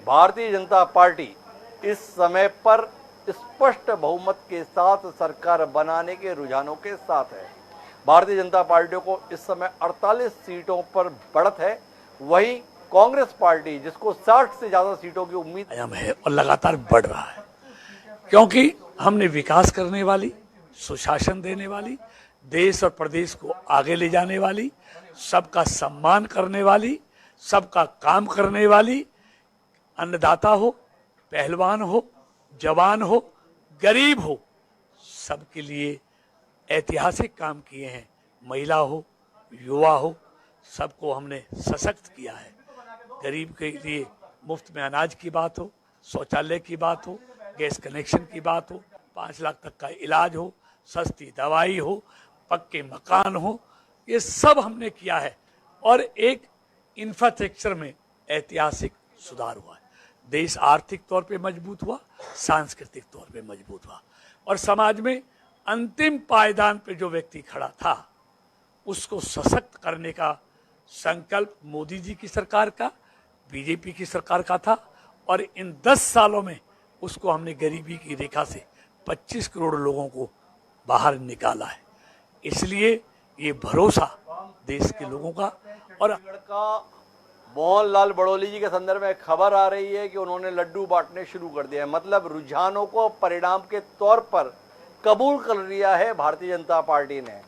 Bharatiya Janata party इस समय पर स्पष्ट बहुमत के साथ सरकार बनाने के रुझानों के साथ है। भारतीय जनता पार्टी को इस समय 48 सीटों पर बढ़त है, वहीं कांग्रेस पार्टी जिसको 60 से ज्यादा सीटों की उम्मीद है और लगातार बढ़ रहा है, क्योंकि हमने विकास करने वाली, सुशासन देने वाली, देश और प्रदेश को आगे ले जाने वाली, सबका सम्मान करने वाली, सबका काम करने वाली, अन्नदाता हो, पहलवान हो, जवान हो, गरीब हो, सबके लिए ऐतिहासिक काम किए हैं। महिला हो, युवा हो, सबको हमने सशक्त किया है। गरीब के लिए मुफ्त में अनाज की बात हो, शौचालय की बात हो, गैस कनेक्शन की बात हो, 5 लाख तक का इलाज हो, सस्ती दवाई हो, पक्के मकान हो, ये सब हमने किया है। और एक इंफ्रास्ट्रक्चर में ऐतिहासिक सुधार हुआ है। देश आर्थिक तौर पे मजबूत हुआ, सांस्कृतिक तौर पे मजबूत हुआ, और समाज में अंतिम पायदान पे जो व्यक्ति खड़ा था उसको सशक्त करने का संकल्प मोदी जी की सरकार का, बीजेपी की सरकार का था। और इन 10 सालों में उसको हमने गरीबी की रेखा से 25 करोड़ लोगों को बाहर निकाला है। इसलिए ये भरोसा देश के लोगों का। और मोहनलाल बड़ोली जी के संदर्भ में खबर आ रही है कि उन्होंने लड्डू बांटने शुरू कर दिया है, मतलब रुझानों को परिणाम के तौर पर कबूल कर लिया है भारतीय जनता पार्टी ने।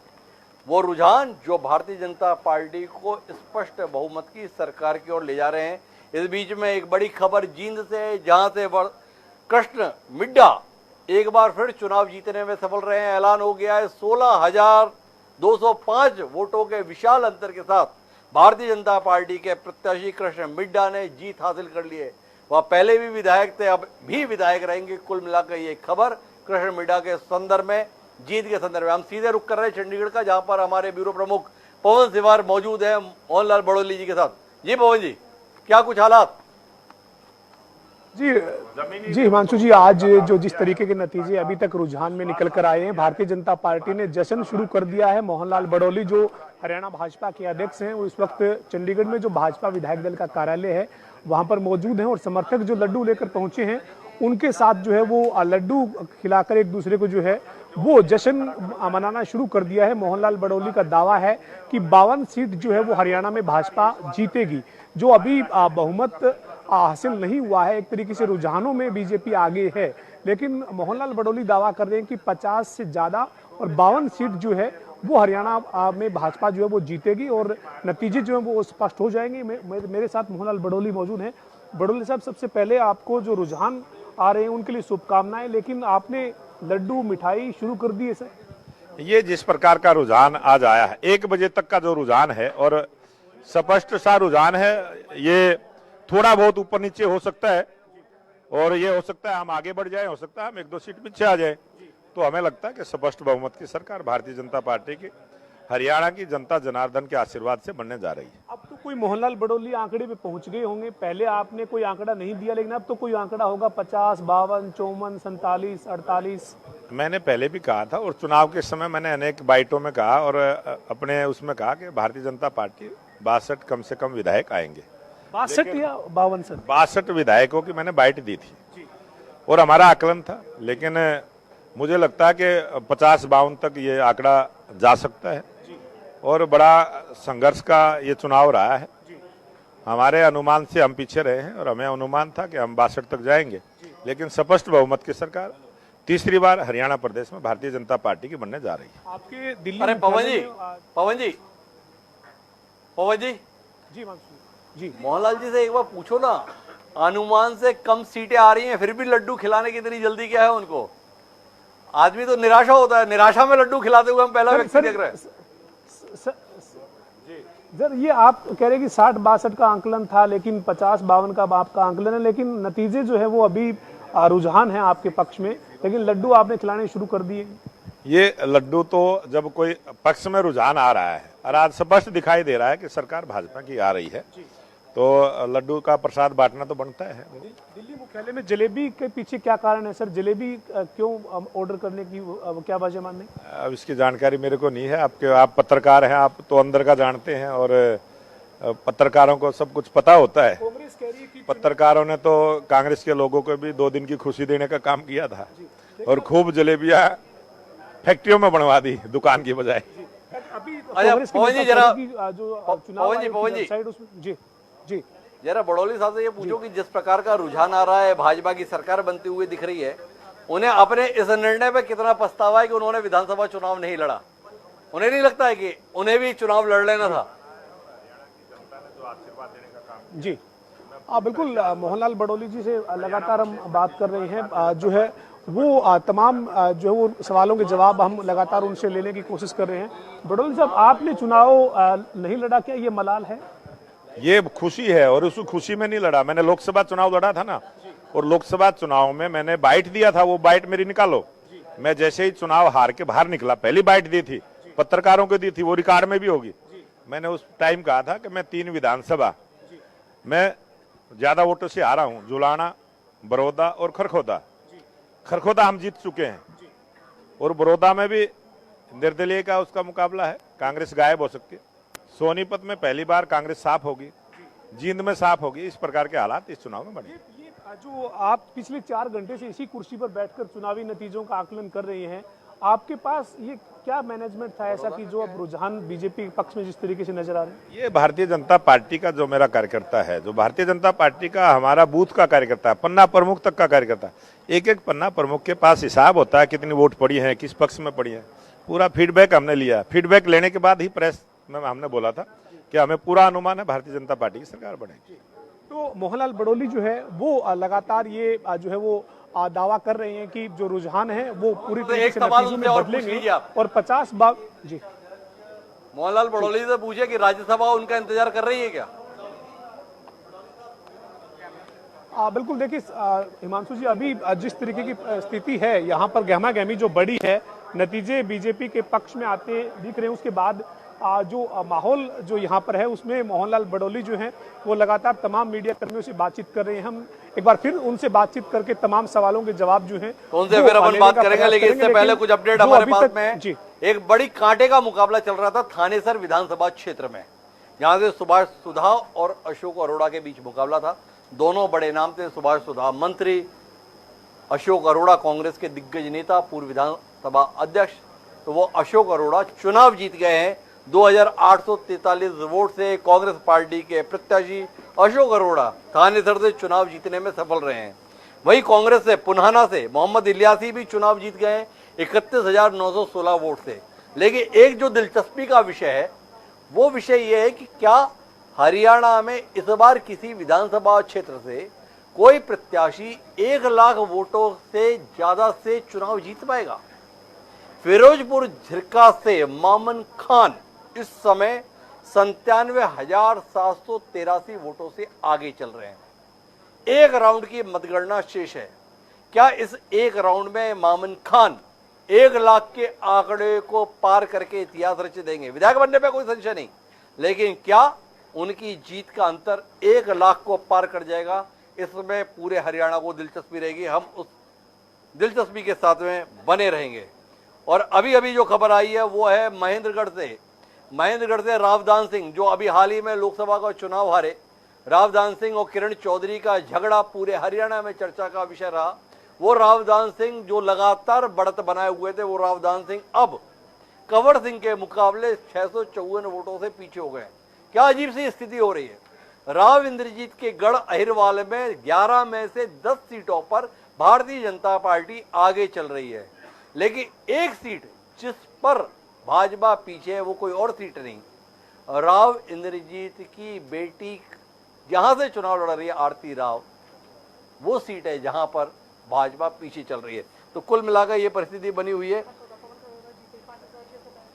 वो रुझान जो भारतीय जनता पार्टी को स्पष्ट बहुमत की सरकार की ओर ले जा रहे हैं। इस बीच में एक बड़ी खबर जींद से है, जहां से कृष्ण मिड्डा एक बार फिर चुनाव जीतने में सफल रहे हैं। ऐलान हो गया है 16,205 वोटों के विशाल अंतर के साथ भारतीय जनता पार्टी के प्रत्याशी कृष्ण मिड्डा ने जीत हासिल कर ली है। वह पहले भी विधायक थे, अब भी विधायक रहेंगे। कुल मिलाकर ये खबर कृष्ण मिड्डा के संदर्भ में, जीत के संदर्भ में। हम सीधे रुक कर रहे हैं चंडीगढ़ का, जहां पर हमारे ब्यूरो प्रमुख पवन सिवार मौजूद है मोहनलाल बड़ोली जी के साथ। जी पवन जी, क्या कुछ हालात? जी हिमांशु जी, आज जो जिस तरीके के नतीजे अभी तक रुझान में निकल कर आए हैं, भारतीय जनता पार्टी ने जश्न शुरू कर दिया है। मोहनलाल बड़ोली जो हरियाणा भाजपा के अध्यक्ष हैं, वो इस वक्त चंडीगढ़ में जो भाजपा विधायक दल का कार्यालय है वहां पर मौजूद हैं, और समर्थक जो लड्डू लेकर पहुंचे हैं उनके साथ जो है वो लड्डू खिलाकर एक दूसरे को जो है वो जश्न मनाना शुरू कर दिया है। मोहनलाल बड़ोली का दावा है कि 52 सीट जो है वो हरियाणा में भाजपा जीतेगी। जो अभी बहुमत हासिल नहीं हुआ है, एक तरीके से रुझानों में बीजेपी आगे है, लेकिन मोहनलाल बड़ोली दावा कर रहे हैं कि 50 से ज्यादा और 52 सीट जो है वो हरियाणा में भाजपा जो है वो जीतेगी, और नतीजे जो है वो स्पष्ट हो जाएंगे। मेरे साथ मोहनलाल बड़ोली मौजूद हैं। बड़ोली साहब, सबसे पहले आपको जो रुझान आ रहे हैं उनके लिए शुभकामनाएं, लेकिन आपने लड्डू मिठाई शुरू कर दी है सर। ये जिस प्रकार का रुझान आज आया है, 1 बजे तक का जो रुझान है और स्पष्ट सा रुझान है, ये थोड़ा बहुत ऊपर नीचे हो सकता है, और ये हो सकता है हम आगे बढ़ जाए, हो सकता है हम 1-2 सीट पीछे आ जाए। तो हमें लगता है कि स्पष्ट बहुमत की सरकार भारतीय जनता पार्टी की हरियाणा की जनता जनार्दन के आशीर्वाद से बनने जा रही है। अब तो कोई मोहनलाल बड़ोली आंकड़े पे पहुंच गए होंगे, पहले आपने कोई आंकड़ा नहीं दिया, लेकिन अब तो कोई आंकड़ा होगा 50, 52, 54, 47, 48। मैंने पहले भी कहा था, और चुनाव के समय मैंने अनेक बाइटों में कहा, और अपने उसमें कहा कि भारतीय जनता पार्टी 62 कम से कम विधायक आएंगे। 62 या 52 सर? 62 विधायकों की मैंने बाइट दी थी और हमारा आकलन था, लेकिन मुझे लगता है कि 50-52 तक ये आंकड़ा जा सकता है, और बड़ा संघर्ष का ये चुनाव रहा है। हमारे अनुमान से हम पीछे रहे हैं, और हमें अनुमान था कि हम 62 तक जाएंगे, लेकिन स्पष्ट बहुमत की सरकार तीसरी बार हरियाणा प्रदेश में भारतीय जनता पार्टी की बनने जा रही है। आपके दिल्ली अरे पवन जी जी मोहनलाल जी से एक बार पूछो ना, अनुमान से कम सीटें आ रही हैं, फिर भी लड्डू खिलाने की इतनी जल्दी क्या है उनको? आदमी तो निराशा होता है, निराशा में लड्डू खिलाते हुए हम पहला व्यक्ति देख रहे हैं। सर, ये आप कह रहे हैं कि 60-62 का आंकलन था, लेकिन 50-52 का आपका आंकलन है, लेकिन नतीजे जो है वो अभी रुझान है आपके पक्ष में, लेकिन लड्डू आपने खिलाने शुरू कर दिए। ये लड्डू तो जब कोई पक्ष में रुझान आ रहा है और आज स्पष्ट दिखाई दे रहा है कि सरकार भाजपा की आ रही है, तो लड्डू का प्रसाद बांटना तो बनता है। दिल्ली मुख्यालय में जलेबी के पीछे क्या कारण है सर? जलेबी क्यों ऑर्डर करने की क्या वजह मानने? अब इसकी जानकारी मेरे को नहीं है। आप पत्रकार हैं, आप तो अंदर का जानते हैं, और पत्रकारों को सब कुछ पता होता है। कांग्रेस कह रही है कि पत्रकारों ने तो कांग्रेस के लोगों को भी 2 दिन की खुशी देने का काम किया था और खूब जलेबियां फैक्ट्रियों में बनवा दी दुकान की बजाय। अभी अच्छा, कांग्रेस के पवन जी नेता जरा- कह रहे हैं कि जो चुनाव पवन जी, आयोग की पवन जी। वेबसाइट उसमें जी जी जरा बड़ौली साहब से ये पूछो कि जिस प्रकार का रुझान आ रहा है, भाजपा की सरकार बनती हुई दिख रही है, उन्हें अपने इस निर्णय पे कितना पछतावा है कि उन्होंने विधानसभा चुनाव नहीं लड़ा? उन्हें नहीं लगता है कि उन्हें भी चुनाव लड़ लेना था? जी बिल्कुल मोहनलाल बड़ौली जी से लगातार हम बात कर रहे हैं जो है वो तमाम जो है वो सवालों के जवाब हम लगातार उनसे लेने की कोशिश कर रहे हैं। बड़ौली साहब, आपने चुनाव नहीं लड़ा, क्या ये मलाल है? ये खुशी है और उस खुशी में नहीं लड़ा। मैंने लोकसभा चुनाव लड़ा था ना, और लोकसभा चुनाव में मैंने बाइट दिया था, वो बाइट मेरी निकालो। मैं जैसे ही चुनाव हार के बाहर निकला पहली बाइट दी थी, पत्रकारों को दी थी, वो रिकॉर्ड में भी होगी। मैंने उस टाइम कहा था कि मैं 3 विधानसभा मैं ज्यादा वोटों से हारा हूं, जुलाना, बड़ौदा और खरखोदा। खरखोदा हम जीत चुके हैं और बड़ौदा में भी निर्दलीय का उसका मुकाबला है, कांग्रेस गायब हो सकती है। सोनीपत में पहली बार कांग्रेस साफ होगी, जींद में साफ होगी। इस प्रकार के हालात इस चुनाव में बने। ये जो आप पिछले 4 घंटे से इसी कुर्सी पर बैठकर चुनावी नतीजों का आकलन कर रहे हैं, आपके पास ये क्या मैनेजमेंट था ऐसा कि जो अब रुझान बीजेपी के पक्ष में जिस तरीके से नजर आ रहे हैं? ये भारतीय जनता पार्टी का जो मेरा कार्यकर्ता है, जो भारतीय जनता पार्टी का हमारा बूथ का कार्यकर्ता है, पन्ना प्रमुख तक का कार्यकर्ता, एक एक पन्ना प्रमुख के पास हिसाब होता है कितनी वोट पड़ी है, किस पक्ष में पड़ी है। पूरा फीडबैक हमने लिया। फीडबैक लेने के बाद ही प्रेस में हमने बोला था कि हमें पूरा अनुमान है भारतीय जनता पार्टी की सरकार बनेगी। तो मोहनलाल बड़ौली जो है वो लगातार ये जो है वो दावा कर रहे हैं कि जो रुझान है वो पूरी तरीके एक से सवाल नतीजों उनसे में और पूछ बदलेंगे लीजिए आप। और 50 बार जी मोहनलाल बड़ौली से पूछे कि राज्यसभा उनका इंतजार कर रही है क्या? बिल्कुल देखिए हिमांशु जी, अभी जिस तरीके की स्थिति है यहाँ पर गहमा गहमी जो बड़ी है, नतीजे बीजेपी के पक्ष में आते दिख रहे हैं। उसके बाद जो माहौल जो यहाँ पर है उसमें मोहनलाल बड़ौली जो हैं वो लगातार तमाम मीडिया कर्मियों से बातचीत कर रहे हैं। हम एक बार फिर उनसे बातचीत करके तमाम सवालों के जवाब जो हैं तो उनसे फिर अपन बात करेंगे, लेकिन इससे पहले कुछ अपडेट जो हमारे अभी पास तक- में है। जी एक बड़ी कांटे का मुकाबला चल रहा था थानेसर विधानसभा क्षेत्र में, जहां से सुभाष सुधा और अशोक अरोड़ा के बीच मुकाबला था। दोनों बड़े नाम थे। सुभाष सुधा मंत्री, अशोक अरोड़ा कांग्रेस के दिग्गज नेता, पूर्व विधानसभा अध्यक्ष। तो वो अशोक अरोड़ा चुनाव जीत गए हैं 2843 वोट से। कांग्रेस पार्टी के प्रत्याशी अशोक अरोड़ा थानेसर से चुनाव जीतने में सफल रहे हैं। वहीं कांग्रेस से पुन्हाना से मोहम्मद इलियासी भी चुनाव जीत गए हैं 31,916 वोट से। लेकिन एक जो दिलचस्पी का विषय है वो विषय ये है कि क्या हरियाणा में इस बार किसी विधानसभा क्षेत्र से कोई प्रत्याशी 1 लाख वोटों से ज्यादा से चुनाव जीत पाएगा? फिरोजपुर झिरका से मामन खान इस समय 97,783 वोटों से आगे चल रहे हैं। एक राउंड की मतगणना शेष है। क्या इस एक राउंड में मामन खान 1 लाख के आंकड़े को पार करके इतिहास रच देंगे? विधायक बनने पे कोई संशय नहीं, लेकिन क्या उनकी जीत का अंतर 1 लाख को पार कर जाएगा? इसमें पूरे हरियाणा को दिलचस्पी रहेगी। हम उस दिलचस्पी के साथ में बने रहेंगे। और अभी अभी जो खबर आई है वो है महेंद्रगढ़ से रावदान सिंह, जो अभी हाल ही में लोकसभा का चुनाव हारे। रावदान सिंह और किरण चौधरी का झगड़ा पूरे हरियाणा में चर्चा का विषय रहा। वो रावदान सिंह जो लगातार बढ़त बनाए हुए थे, वो रावदान सिंह अब कंवर सिंह के मुकाबले 654 वोटों से पीछे हो गए। क्या अजीब सी स्थिति हो रही है। राव इंद्रजीत के गढ़ अहिरवाल में 11 में से 10 सीटों पर भारतीय जनता पार्टी आगे चल रही है, लेकिन एक सीट जिस पर भाजपा पीछे है वो कोई और सीट नहीं, राव इंद्रजीत की बेटी जहां से चुनाव लड़ रही है आरती राव, वो सीट है जहां पर भाजपा पीछे चल रही है। तो कुल मिलाकर ये परिस्थिति बनी हुई है।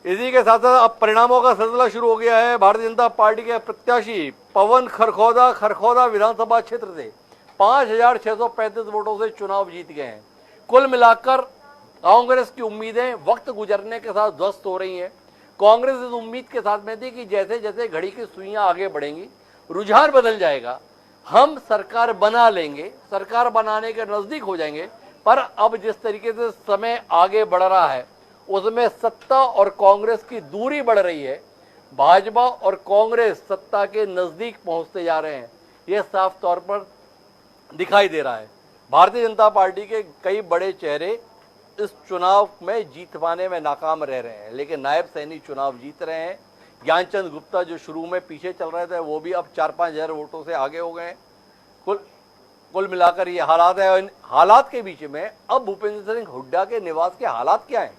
इसी के साथ साथ अब परिणामों का सिलसिला शुरू हो गया है। भारतीय जनता पार्टी के प्रत्याशी पवन खरखोदा विधानसभा क्षेत्र से 5,635 वोटों से चुनाव जीत गए हैं। कुल मिलाकर कांग्रेस की उम्मीदें वक्त गुजरने के साथ ध्वस्त हो रही हैं। कांग्रेस इस उम्मीद के साथ में थी कि जैसे जैसे घड़ी की सुइयां आगे बढ़ेंगी, रुझान बदल जाएगा, हम सरकार बना लेंगे, सरकार बनाने के नजदीक हो जाएंगे। पर अब जिस तरीके से समय आगे बढ़ रहा है उसमें सत्ता और कांग्रेस की दूरी बढ़ रही है। भाजपा और कांग्रेस सत्ता के नजदीक पहुंचते जा रहे हैं, यह साफ तौर पर दिखाई दे रहा है। भारतीय जनता पार्टी के कई बड़े चेहरे इस चुनाव में जीत पाने में नाकाम रह रहे हैं, लेकिन नायब सैनी चुनाव जीत रहे हैं। ज्ञानचंद गुप्ता जो शुरू में पीछे चल रहे थे, वो भी अब 4-5 हजार वोटों से आगे हो गए। कुल मिलाकर ये हालात है। और इन हालात के बीच में अब भूपेंद्र सिंह हुड्डा के निवास के हालात क्या हैं?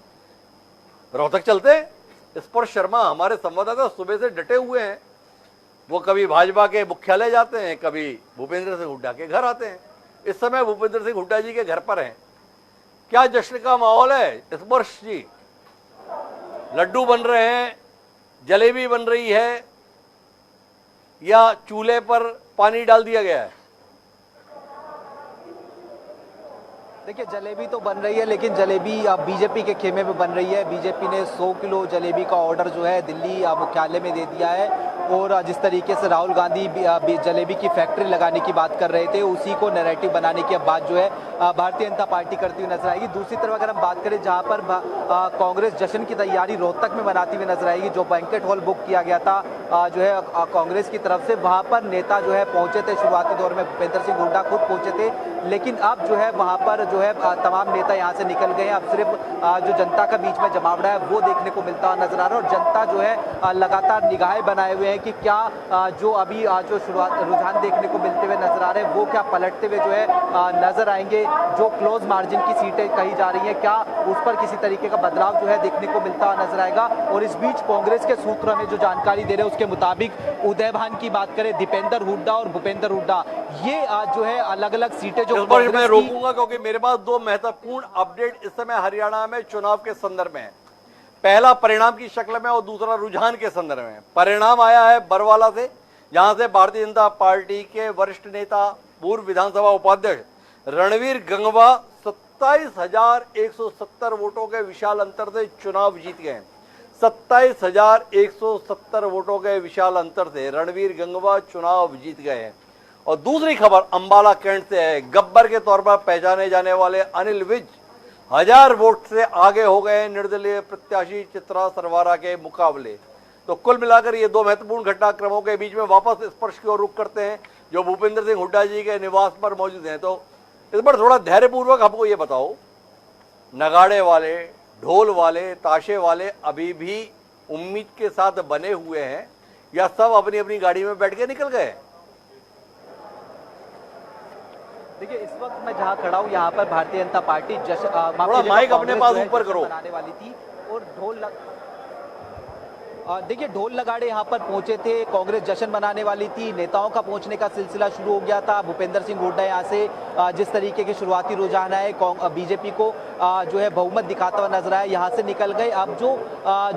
रोहतक चलते हैं। स्पर्श शर्मा हमारे संवाददाता सुबह से डटे हुए हैं। वो कभी भाजपा के मुख्यालय जाते हैं, कभी भूपेंद्र सिंह हुड्डा के घर आते हैं। इस समय भूपेंद्र सिंह हुड्डा जी के घर पर हैं। क्या जश्न का माहौल है स्पर्श जी? लड्डू बन रहे हैं, जलेबी बन रही है, या चूल्हे पर पानी डाल दिया गया है? देखिए, जलेबी तो बन रही है, लेकिन जलेबी अब बीजेपी के खेमे में बन रही है। बीजेपी ने 100 किलो जलेबी का ऑर्डर जो है दिल्ली मुख्यालय में दे दिया है, और जिस तरीके से राहुल गांधी जलेबी की फैक्ट्री लगाने की बात कर रहे थे, उसी को नैरेटिव बनाने की अब बात जो है भारतीय जनता पार्टी करती हुई नजर आएगी। दूसरी तरफ अगर हम बात करें, जहां पर कांग्रेस जश्न की तैयारी रोहतक में बनाती हुई नजर आएगी, जो बैंकेट हॉल बुक किया गया था जो है कांग्रेस की तरफ से, वहां पर नेता जो है पहुंचे थे। शुरुआती दौर में भूपेंद्र सिंह हुड्डा खुद पहुंचे थे, लेकिन अब जो है वहां पर जो है तमाम नेता यहां से निकल गए हैं। अब सिर्फ जो जनता का बीच में जमावड़ा है वो देखने को मिलता नजर आ रहा है, और जनता जो है लगातार निगाहें बनाए हुए हैं कि क्या जो अभी जो शुरुआत रुझान देखने को मिलते हुए नजर आ रहे हैं, वो क्या पलटते हुए जो है नजर आएंगे। जो क्लोज मार्जिन की सीटें कही जा रही हैं, क्या उस पर किसी तरीके का बदलाव जो है देखने को मिलता नजर आएगा। और इस बीच कांग्रेस के सूत्र हमें जो जानकारी दे रहे हैं, उसके मुताबिक उदय भान की बात करें, दीपेंद्र हुड्डा और भूपेंद्र हुड्डा, ये जो है अलग अलग सीटें जो मैं रोकूंगा, क्योंकि मेरे पास दो महत्वपूर्ण अपडेट इस समय हरियाणा में चुनाव के संदर्भ में है। पहला परिणाम की शक्ल में और दूसरा रुझान के संदर्भ में। परिणाम आया है बरवाला से, जहां से भारतीय जनता पार्टी के वरिष्ठ नेता पूर्व विधानसभा उपाध्यक्ष रणवीर गंगवा 27,170 वोटों के विशाल अंतर से चुनाव जीत गए। 27,170 वोटों के विशाल अंतर से रणवीर गंगवा चुनाव जीत गए हैं। और दूसरी खबर अंबाला कैंट से है। गब्बर के तौर पर पहचाने जाने वाले अनिल विज 1000 वोट से आगे हो गए निर्दलीय प्रत्याशी चित्रा सरवारा के मुकाबले। तो कुल मिलाकर ये दो महत्वपूर्ण घटनाक्रमों के बीच में वापस स्पर्श की ओर रुख करते हैं, जो भूपेंद्र सिंह हुड्डा जी के निवास पर मौजूद हैं। तो इस बार थोड़ा धैर्यपूर्वक हमको ये बताओ, नगाड़े वाले, ढोल वाले, ताशे वाले अभी भी उम्मीद के साथ बने हुए हैं, या सब अपनी अपनी गाड़ी में बैठ के निकल गए? देखिए, इस वक्त मैं जहां खड़ा हूं, यहाँ पर भारतीय जनता पार्टी थोड़ा माइक अपने पास ऊपर करो, बनाने वाली थी, और देखिए ढोल लगाड़े यहाँ पर पहुंचे थे। कांग्रेस जश्न मनाने वाली थी, नेताओं का पहुंचने का सिलसिला शुरू हो गया था। भूपेंद्र सिंह हुड्डा यहाँ से जिस तरीके के शुरुआती रुझान है, बीजेपी को जो है बहुमत दिखाता हुआ नजर आया, यहाँ से निकल गए। अब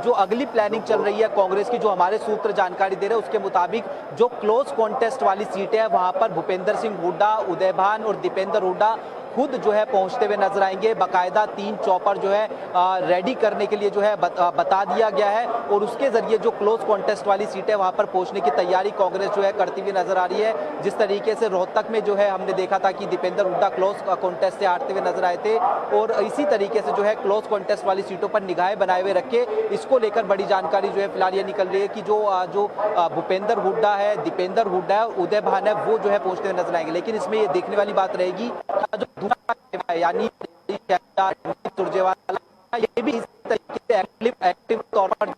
जो अगली प्लानिंग चल रही है कांग्रेस की, जो हमारे सूत्र जानकारी दे रहे हैं, उसके मुताबिक जो क्लोज कॉन्टेस्ट वाली सीटें हैं, वहां पर भूपेंद्र सिंह हुड्डा, उदय भान और दीपेंद्र हुड्डा खुद जो है पहुंचते हुए नजर आएंगे। बाकायदा 3 चॉपर जो है रेडी करने के लिए जो है बता दिया गया है, और उसके जरिए जो क्लोज कॉन्टेस्ट वाली सीटें वहां पर पहुंचने की तैयारी कांग्रेस जो है करती हुई नजर आ रही है। जिस तरीके से रोहतक में जो है हमने देखा था कि दीपेंद्र हुड्डा क्लोज कॉन्टेस्ट से हारते हुए नजर आए थे, और इसी तरीके से जो है क्लोज कॉन्टेस्ट वाली सीटों पर निगाहें बनाए हुए रखे। इसको लेकर बड़ी जानकारी जो है फिलहाल ये निकल रही है कि जो भूपेंद्र हुड्डा है, दीपेंद्र हुड्डा है, उदय भान है, वो जो है पहुंचते हुए नजर आएंगे। लेकिन इसमें ये देखने वाली बात रहेगी, जो यानी सुरजेवाला, ये भी इस तरीके से एक्टिव तौर पर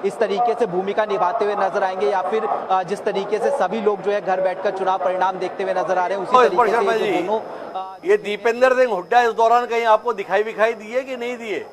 इस तरीके से भूमिका निभाते हुए नजर आएंगे, या फिर जिस तरीके से सभी लोग जो है घर बैठकर चुनाव परिणाम देखते हुए नजर आ रहे हैं, उसी तरीके से दोनों। ये दीपेंद्र सिंह हुड्डा इस दौरान कहीं आपको दिखाई दिए कि नहीं दिए?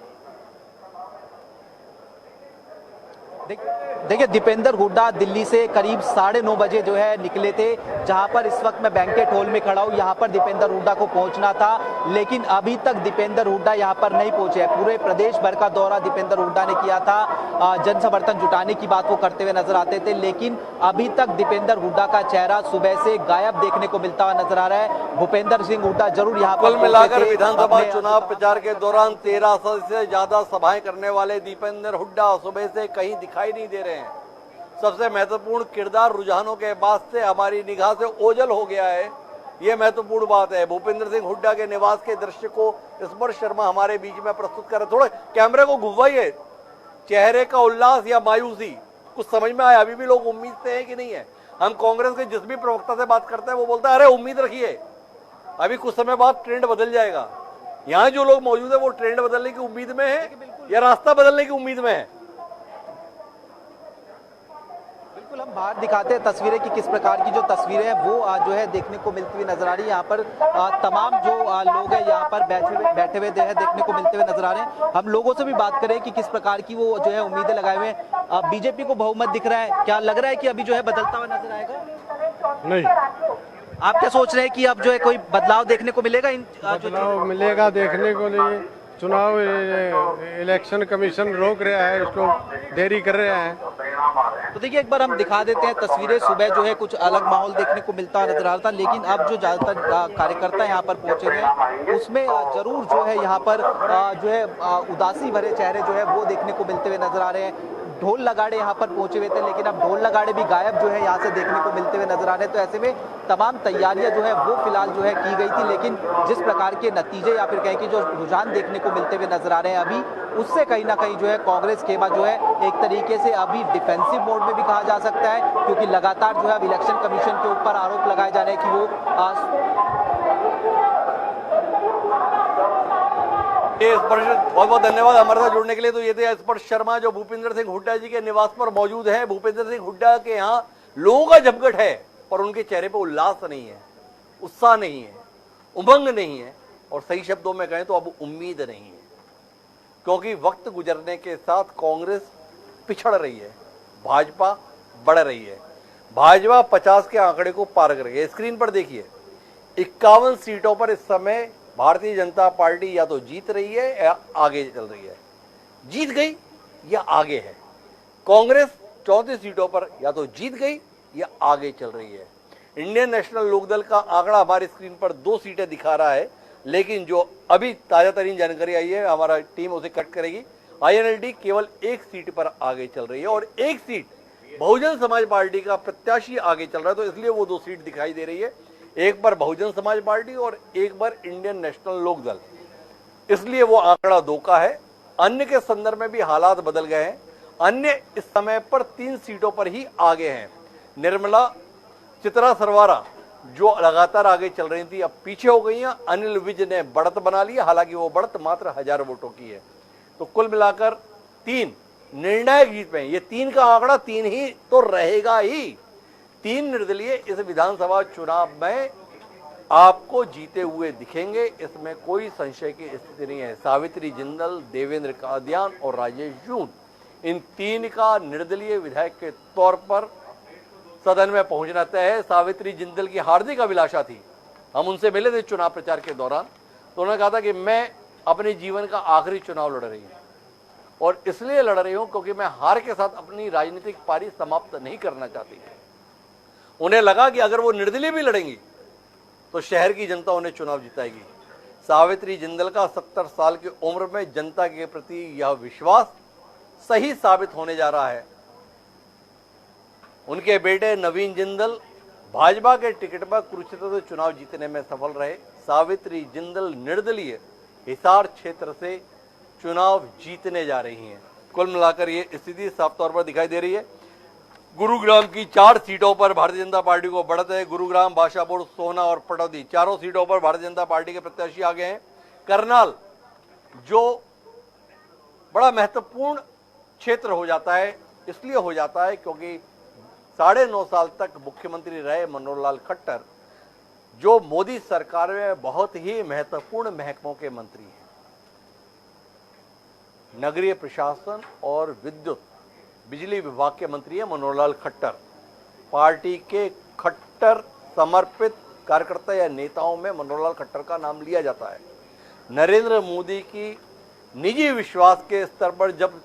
देखिए, दीपेंद्र हुड्डा दिल्ली से करीब 9:30 बजे जो है निकले थे। जहां पर इस वक्त मैं बैंकेट हॉल में खड़ा हूं, यहां पर दीपेंद्र हुड्डा को पहुंचना था, लेकिन अभी तक दीपेंद्र हुड्डा यहां पर नहीं पहुंचे। पूरे प्रदेश भर का दौरा दीपेंद्र हुड्डा ने किया था, जन समर्थन जुटाने की बात वो करते हुए नजर आते थे, लेकिन अभी तक दीपेंद्र हुड्डा का चेहरा सुबह से गायब देखने को मिलता हुआ नजर आ रहा है। भूपेंद्र सिंह हुड्डा जरूर यहाँ पर कुल मिलाकर विधानसभा चुनाव प्रचार के दौरान 1300 से ज्यादा सभाएं करने वाले दीपेंद्र हुड्डा सुबह से कहीं दिखाई नहीं दे रहे हैं। सबसे महत्वपूर्ण किरदार रुझानों के बाद से हमारी निगाह से ओझल हो गया है, यह महत्वपूर्ण बात है। भूपेंद्र सिंह हुड्डा के निवास के दृश्य को स्पर्श शर्मा हमारे बीच में प्रस्तुत कर रहे। थोड़ा कैमरे को घुमाइए, चेहरे का उल्लास या मायूसी, कुछ समझ में आया? अभी भी लोग उम्मीद से हैं कि नहीं है? हम कांग्रेस के जिस भी प्रवक्ता से बात करते हैं वो बोलता है अरे उम्मीद रखिए, अभी कुछ समय बाद ट्रेंड बदल जाएगा। यहाँ जो लोग मौजूद है वो ट्रेंड बदलने की उम्मीद में है या रास्ता बदलने की उम्मीद में है? बिल्कुल, हम बाहर दिखाते हैं तस्वीरें कि किस प्रकार की जो तस्वीरें हैं वो जो है देखने को मिलती हुई नजर आ रही है। यहाँ पर तमाम जो लोग हैं यहाँ पर बैठे हुए देखने को मिलते हुए नजर आ रहे हैं। हम लोगों से भी बात करें कि किस प्रकार की वो जो है उम्मीदें लगाए हुए हैं। बीजेपी को बहुमत दिख रहा है, क्या लग रहा है कि अभी जो है बदलता हुआ नजर आएगा? नहीं, आप क्या सोच रहे हैं कि अब जो है कोई बदलाव देखने को मिलेगा? इन बदलाव मिलेगा देखने को लिए। चुनाव इलेक्शन कमीशन रोक रहा है, उसको देरी कर रहा है। तो देखिए एक बार हम दिखा देते हैं तस्वीरें। सुबह जो है कुछ अलग माहौल देखने को मिलता नजर आ रहा था, लेकिन अब जो ज्यादातर कार्यकर्ता यहाँ पर पहुंचे हुए हैं उसमें जरूर जो है यहाँ पर जो है उदासी भरे चेहरे जो है वो देखने को मिलते हुए नजर आ रहे हैं। ढोल लगाड़े यहाँ पर पहुंचे हुए थे, लेकिन अब ढोल लगाड़े भी गायब जो है यहाँ से देखने को मिलते हुए नजर आ रहे हैं। तो ऐसे में तमाम तैयारियां जो है वो फिलहाल जो है की गई थी, लेकिन जिस प्रकार के नतीजे या फिर कहें कि जो रुझान देखने को मिलते हुए नजर आ रहे हैं अभी, उससे कहीं ना कहीं जो है कांग्रेस खेमा जो है एक तरीके से अभी डिफेंसिव मोड में भी कहा जा सकता है, क्योंकि लगातार जो है अब इलेक्शन कमीशन के ऊपर आरोप लगाए जा रहे हैं कि वो ये स्पर्श, बहुत बहुत धन्यवाद हमारे साथ जुड़ने के लिए। तो ये थे स्पर्श शर्मा जो भूपेंद्र सिंह हुड्डा जी के निवास पर मौजूद है। भूपेंद्र सिंह हुड्डा के यहाँ लोगों का जमघट है पर उनके चेहरे पर उल्लास नहीं है, उत्साह नहीं है, उमंग नहीं है, और सही शब्दों में कहें तो अब उम्मीद नहीं है, क्योंकि वक्त गुजरने के साथ कांग्रेस पिछड़ रही है, भाजपा बढ़ रही है। भाजपा 50 के आंकड़े को पार कर गई। स्क्रीन पर देखिए 51 सीटों पर इस समय भारतीय जनता पार्टी या तो जीत रही है या आगे चल रही है, जीत गई या आगे है। कांग्रेस 34 सीटों पर या तो जीत गई या आगे चल रही है। इंडियन नेशनल लोकदल का आंकड़ा हमारी स्क्रीन पर 2 सीटें दिखा रहा है, लेकिन जो अभी ताजा तरीन जानकारी आई है, हमारा टीम उसे कट करेगी, INLD केवल 1 सीट पर आगे चल रही है और 1 सीट बहुजन समाज पार्टी का प्रत्याशी आगे चल रहा है। तो इसलिए वो 2 सीट दिखाई दे रही है, एक बार बहुजन समाज पार्टी और एक बार इंडियन नेशनल लोकदल, इसलिए वो आंकड़ा 2 का है। अन्य के संदर्भ में भी हालात बदल गए हैं। अन्य इस समय पर 3 सीटों पर ही आगे हैं। निर्मला चित्रा सरवारा जो लगातार आगे चल रही थी अब पीछे हो गई हैं। अनिल विज ने बढ़त बना ली, हालांकि वो बढ़त मात्र 1000 वोटों की है। तो कुल मिलाकर 3 निर्णायक जीत में, ये 3 का आंकड़ा 3 ही तो रहेगा ही। 3 निर्दलीय इस विधानसभा चुनाव में आपको जीते हुए दिखेंगे, इसमें कोई संशय की स्थिति नहीं है। सावित्री जिंदल, देवेंद्र कादियान और राजेश जून, इन 3 का निर्दलीय विधायक के तौर पर सदन में पहुंचना तय है। सावित्री जिंदल की हार्दिक अभिलाषा थी, हम उनसे मिले थे चुनाव प्रचार के दौरान, तो उन्होंने कहा था कि मैं अपने जीवन का आखिरी चुनाव लड़ रही हूं और इसलिए लड़ रही हूं क्योंकि मैं हार के साथ अपनी राजनीतिक पारी समाप्त नहीं करना चाहती। उन्हें लगा कि अगर वो निर्दलीय भी लड़ेंगी तो शहर की जनता उन्हें चुनाव जिताएगी। सावित्री जिंदल का 70 साल की उम्र में जनता के प्रति यह विश्वास सही साबित होने जा रहा है। उनके बेटे नवीन जिंदल भाजपा के टिकट पर कुरुक्षेत्र से चुनाव जीतने में सफल रहे। सावित्री जिंदल निर्दलीय हिसार क्षेत्र से चुनाव जीतने जा रही हैं। कुल मिलाकर ये स्थिति साफ तौर पर दिखाई दे रही है। गुरुग्राम की 4 सीटों पर भारतीय जनता पार्टी को बढ़त है। गुरुग्राम, बाशापुर, सोहना और पटौदी, चारों सीटों पर भारतीय जनता पार्टी के प्रत्याशी आगे हैं। करनाल जो बड़ा महत्वपूर्ण क्षेत्र हो जाता है, इसलिए हो जाता है क्योंकि 9.5 साल तक मुख्यमंत्री रहे मनोहर लाल खट्टर, जो मोदी सरकार में बहुत ही महत्वपूर्ण महकमों के मंत्री हैं। नगरीय प्रशासन और विद्युत बिजली विभाग के मंत्री हैं मनोहर लाल खट्टर। पार्टी के खट्टर समर्पित कार्यकर्ता या नेताओं में मनोहर लाल खट्टर का नाम लिया जाता है। नरेंद्र मोदी की निजी विश्वास के स्तर पर जब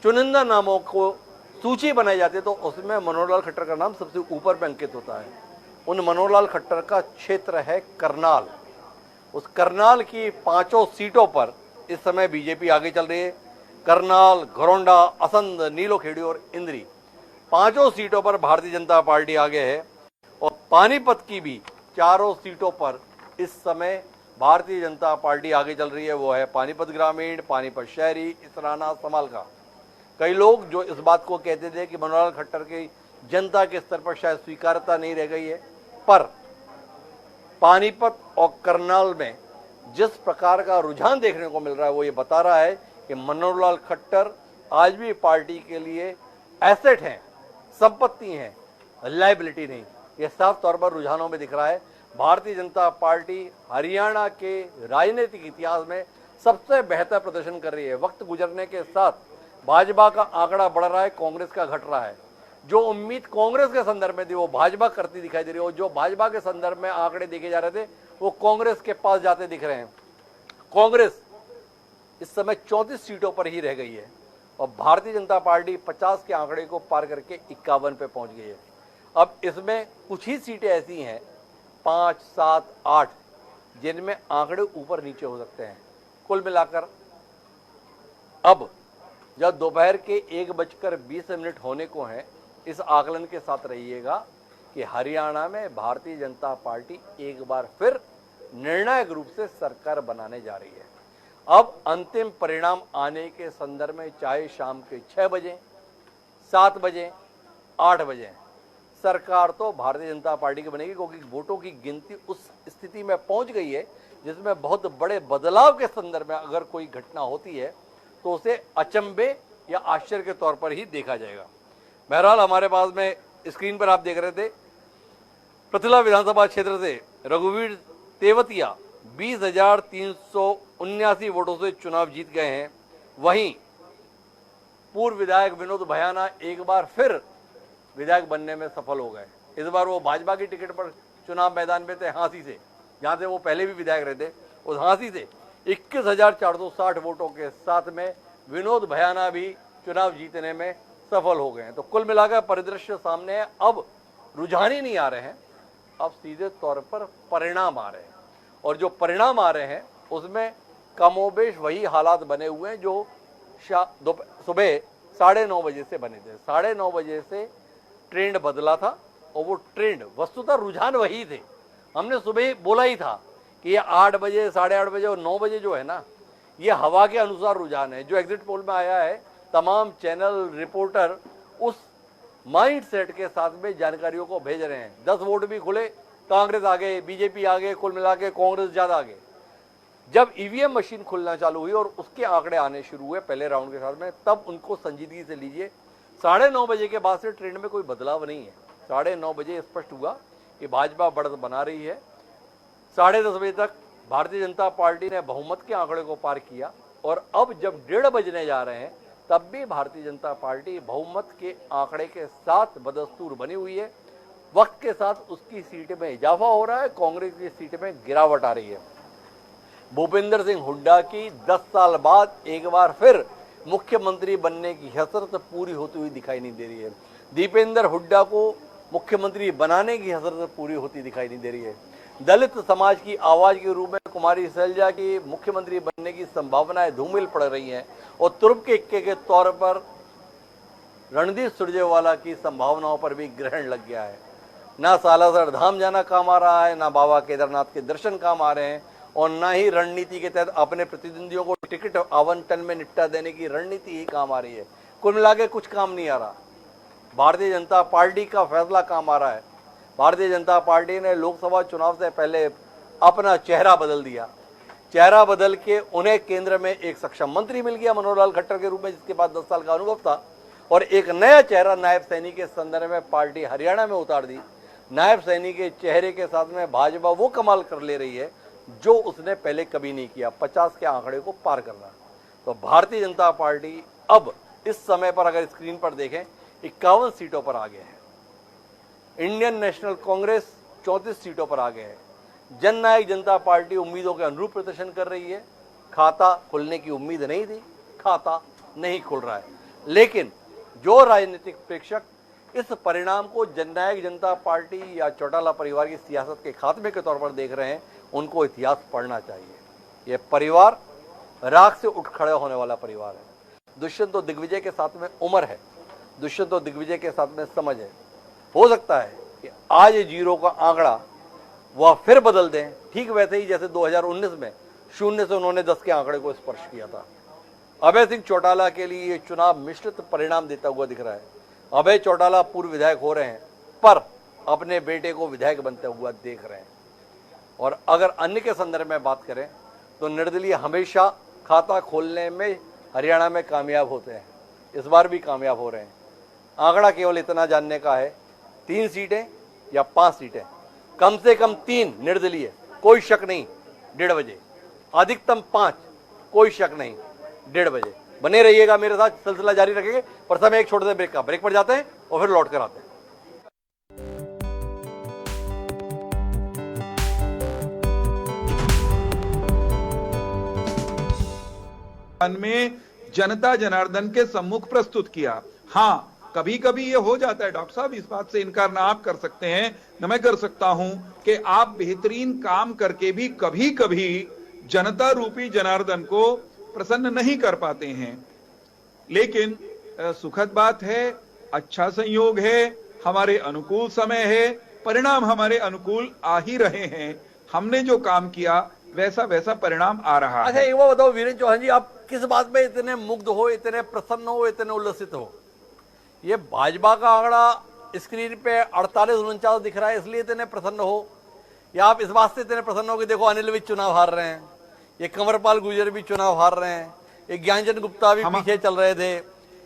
चुनिंदा नामों को सूची बनाई जाती है तो उसमें मनोहर लाल खट्टर का नाम सबसे ऊपर पर अंकित होता है। उन मनोहर लाल खट्टर का क्षेत्र है करनाल। उस करनाल की 5 सीटों पर इस समय बीजेपी आगे चल रही है। करनाल, घरौंडा, असंध, नीलोखेड़ी और इंद्री, 5 सीटों पर भारतीय जनता पार्टी आगे है। और पानीपत की भी 4 सीटों पर इस समय भारतीय जनता पार्टी आगे चल रही है। वो है पानीपत ग्रामीण, पानीपत शहरी, इसराना, समालका। कई लोग जो इस बात को कहते थे कि मनोहर लाल खट्टर की जनता के स्तर पर शायद स्वीकार्यता नहीं रह गई है, पर पानीपत और करनाल में जिस प्रकार का रुझान देखने को मिल रहा है वो ये बता रहा है कि मनोहर लाल खट्टर आज भी पार्टी के लिए एसेट हैं, संपत्ति हैं, लायबिलिटी नहीं। ये साफ तौर पर रुझानों में दिख रहा है। भारतीय जनता पार्टी हरियाणा के राजनीतिक इतिहास में सबसे बेहतर प्रदर्शन कर रही है। वक्त गुजरने के साथ भाजपा का आंकड़ा बढ़ रहा है, कांग्रेस का घट रहा है। जो उम्मीद कांग्रेस के संदर्भ में थी वो भाजपा करती दिखाई दे रही है, और जो भाजपा के संदर्भ में आंकड़े देखे जा रहे थे वो कांग्रेस के पास जाते दिख रहे हैं। कांग्रेस इस समय 34 सीटों पर ही रह गई है और भारतीय जनता पार्टी 50 के आंकड़े को पार करके 51 पे पहुंच गई है। अब इसमें कुछ ही सीटें ऐसी हैं 5, 7, 8 जिनमें आंकड़े ऊपर नीचे हो सकते हैं। कुल मिलाकर अब जब दोपहर के 1:20 होने को हैं, इस आकलन के साथ रहिएगा कि हरियाणा में भारतीय जनता पार्टी एक बार फिर निर्णायक रूप से सरकार बनाने जा रही है। अब अंतिम परिणाम आने के संदर्भ में चाहे शाम के 6 बजे, 7 बजे, 8 बजे, सरकार तो भारतीय जनता पार्टी की बनेगी, क्योंकि वोटों की गिनती उस स्थिति में पहुंच गई है जिसमें बहुत बड़े बदलाव के संदर्भ में अगर कोई घटना होती है तो उसे अचंभे या आश्चर्य के तौर पर ही देखा जाएगा। बहरहाल हमारे पास में स्क्रीन पर आप देख रहे थे पृथला विधानसभा क्षेत्र से रघुवीर तेवतिया 20,379 वोटों से चुनाव जीत गए हैं। वहीं पूर्व विधायक विनोद भयाना एक बार फिर विधायक बनने में सफल हो गए। इस बार वो भाजपा की टिकट पर चुनाव मैदान में थे, हांसी से, जहां से वो पहले भी विधायक रहे थे, उस हांसी से 21,460 वोटों के साथ में विनोद भयाना भी चुनाव जीतने में सफल हो गए हैं। तो कुल मिलाकर परिदृश्य सामने है। अब रुझान ही नहीं आ रहे हैं, अब सीधे तौर पर परिणाम आ रहे हैं, और जो परिणाम आ रहे हैं उसमें कमोबेश वही हालात बने हुए हैं जो सुबह 9:30 बजे से बने थे। 9:30 बजे से ट्रेंड बदला था और वो ट्रेंड वस्तुतः रुझान वही थे। हमने सुबह बोला ही था कि ये 8 बजे, 8:30 बजे और 9 बजे जो है ना, ये हवा के अनुसार रुझान है। जो एग्जिट पोल में आया है, तमाम चैनल रिपोर्टर उस माइंड सेट के साथ में जानकारियों को भेज रहे हैं। 10 वोट भी खुले, कांग्रेस आगे, बीजेपी आगे, कुल मिला के कांग्रेस ज्यादा आगे। जब ईवीएम मशीन खुलना चालू हुई और उसके आंकड़े आने शुरू हुए पहले राउंड के साथ में, तब उनको संजीदगी से लीजिए। 9:30 बजे के बाद से ट्रेंड में कोई बदलाव नहीं है। 9:30 बजे स्पष्ट हुआ कि भाजपा बढ़त बना रही है। 10:30 बजे तक भारतीय जनता पार्टी ने बहुमत के आंकड़े को पार किया, और अब जब 1:30 बजने जा रहे हैं तब भी भारतीय जनता पार्टी बहुमत के आंकड़े के साथ बदस्तूर बनी हुई है। वक्त के साथ उसकी सीट में इजाफा हो रहा है, कांग्रेस की सीट में गिरावट आ रही है। भूपेंद्र सिंह हुड्डा की 10 साल बाद एक बार फिर मुख्यमंत्री बनने की हसरत पूरी होती हुई दिखाई नहीं दे रही है। दीपेंद्र हुड्डा को मुख्यमंत्री बनाने की हसरत पूरी होती दिखाई नहीं दे रही है। दलित समाज की आवाज के रूप में कुमारी शैलजा की मुख्यमंत्री बनने की संभावनाएं धूमिल पड़ रही हैं, और तुर्प के इक्के के तौर पर रणदीप सुरजेवाला की संभावनाओं पर भी ग्रहण लग गया है। ना सालासर धाम जाना काम आ रहा है, ना बाबा केदारनाथ के दर्शन काम आ रहे हैं, और ना ही रणनीति के तहत अपने प्रतिद्वंदियों को टिकट आवंटन में निपटा देने की रणनीति ही काम आ रही है। कुल मिला के कुछ काम नहीं आ रहा। भारतीय जनता पार्टी का फैसला काम आ रहा है। भारतीय जनता पार्टी ने लोकसभा चुनाव से पहले अपना चेहरा बदल दिया। चेहरा बदल के उन्हें केंद्र में एक सक्षम मंत्री मिल गया मनोहर लाल खट्टर के रूप में, जिसके बाद 10 साल का अनुभव था, और एक नया चेहरा नायब सैनी के संदर्भ में पार्टी हरियाणा में उतार दी। नायब सैनी के चेहरे के साथ में भाजपा वो कमाल कर ले रही है जो उसने पहले कभी नहीं किया, 50 के आंकड़े को पार करना। तो भारतीय जनता पार्टी अब इस समय पर अगर स्क्रीन पर देखें 51 सीटों पर आगे है। इंडियन नेशनल कांग्रेस 34 सीटों पर आगे है। जननायक जनता पार्टी उम्मीदों के अनुरूप प्रदर्शन कर रही है। खाता खुलने की उम्मीद नहीं थी, खाता नहीं खुल रहा है, लेकिन जो राजनीतिक प्रेक्षक इस परिणाम को जननायक जनता पार्टी या चौटाला परिवार की सियासत के खात्मे के तौर पर देख रहे हैं, उनको इतिहास पढ़ना चाहिए। यह परिवार राख से उठ खड़े होने वाला परिवार है। दुष्यंत और दिग्विजय के साथ में उम्र है, दुष्यंत और दिग्विजय के साथ में समझ है। हो सकता है कि आज 0 का आंकड़ा वह फिर बदल दें, ठीक वैसे ही जैसे 2019 में 0 से उन्होंने 10 के आंकड़े को स्पर्श किया था। अभय सिंह चौटाला के लिए ये चुनाव मिश्रित परिणाम देता हुआ दिख रहा है। अभय चौटाला पूर्व विधायक हो रहे हैं पर अपने बेटे को विधायक बनते हुआ देख रहे हैं। और अगर अन्य के संदर्भ में बात करें तो निर्दलीय हमेशा खाता खोलने में हरियाणा में कामयाब होते हैं, इस बार भी कामयाब हो रहे हैं। आंकड़ा केवल इतना जानने का है 3 सीटें या 5 सीटें, कम से कम 3 निर्दलीय, कोई शक नहीं 1:30 बजे, अधिकतम 5, कोई शक नहीं 1:30 बजे। बने रहिएगा मेरे साथ, सिलसिला जारी रखेंगे। प्रथम एक छोटे से ब्रेक पर जाते हैं और फिर लौट कर आते हैं। में जनता जनार्दन के सम्मुख प्रस्तुत किया। हाँ, कभी कभी ये हो जाता है डॉक्टर साहब, इस बात से इनकार ना आप कर सकते हैं न मैं कर सकता हूं कि आप बेहतरीन काम करके भी कभी कभी जनता रूपी जनार्दन को प्रसन्न नहीं कर पाते हैं। लेकिन सुखद बात है, अच्छा संयोग है, हमारे अनुकूल समय है, परिणाम हमारे अनुकूल आ ही रहे हैं। हमने जो काम किया वैसा वैसा परिणाम आ रहा अच्छा, है। एक बात बताओ वीरेंद्र चौहान जी, आप किस बात में इतने मुग्ध हो, इतने प्रसन्न हो, इतने उल्लसित हो? ये भाजपा का आंकड़ा स्क्रीन पे 48-49 दिख रहा है इसलिए इतने प्रसन्न हो, या आप इस बात से इतने प्रसन्न हो कि देखो अनिल विज चुनाव हार रहे हैं, ये कंवरपाल गुर्जर भी चुनाव हार रहे हैं, ये ज्ञानचंद गुप्ता भी पीछे चल रहे थे,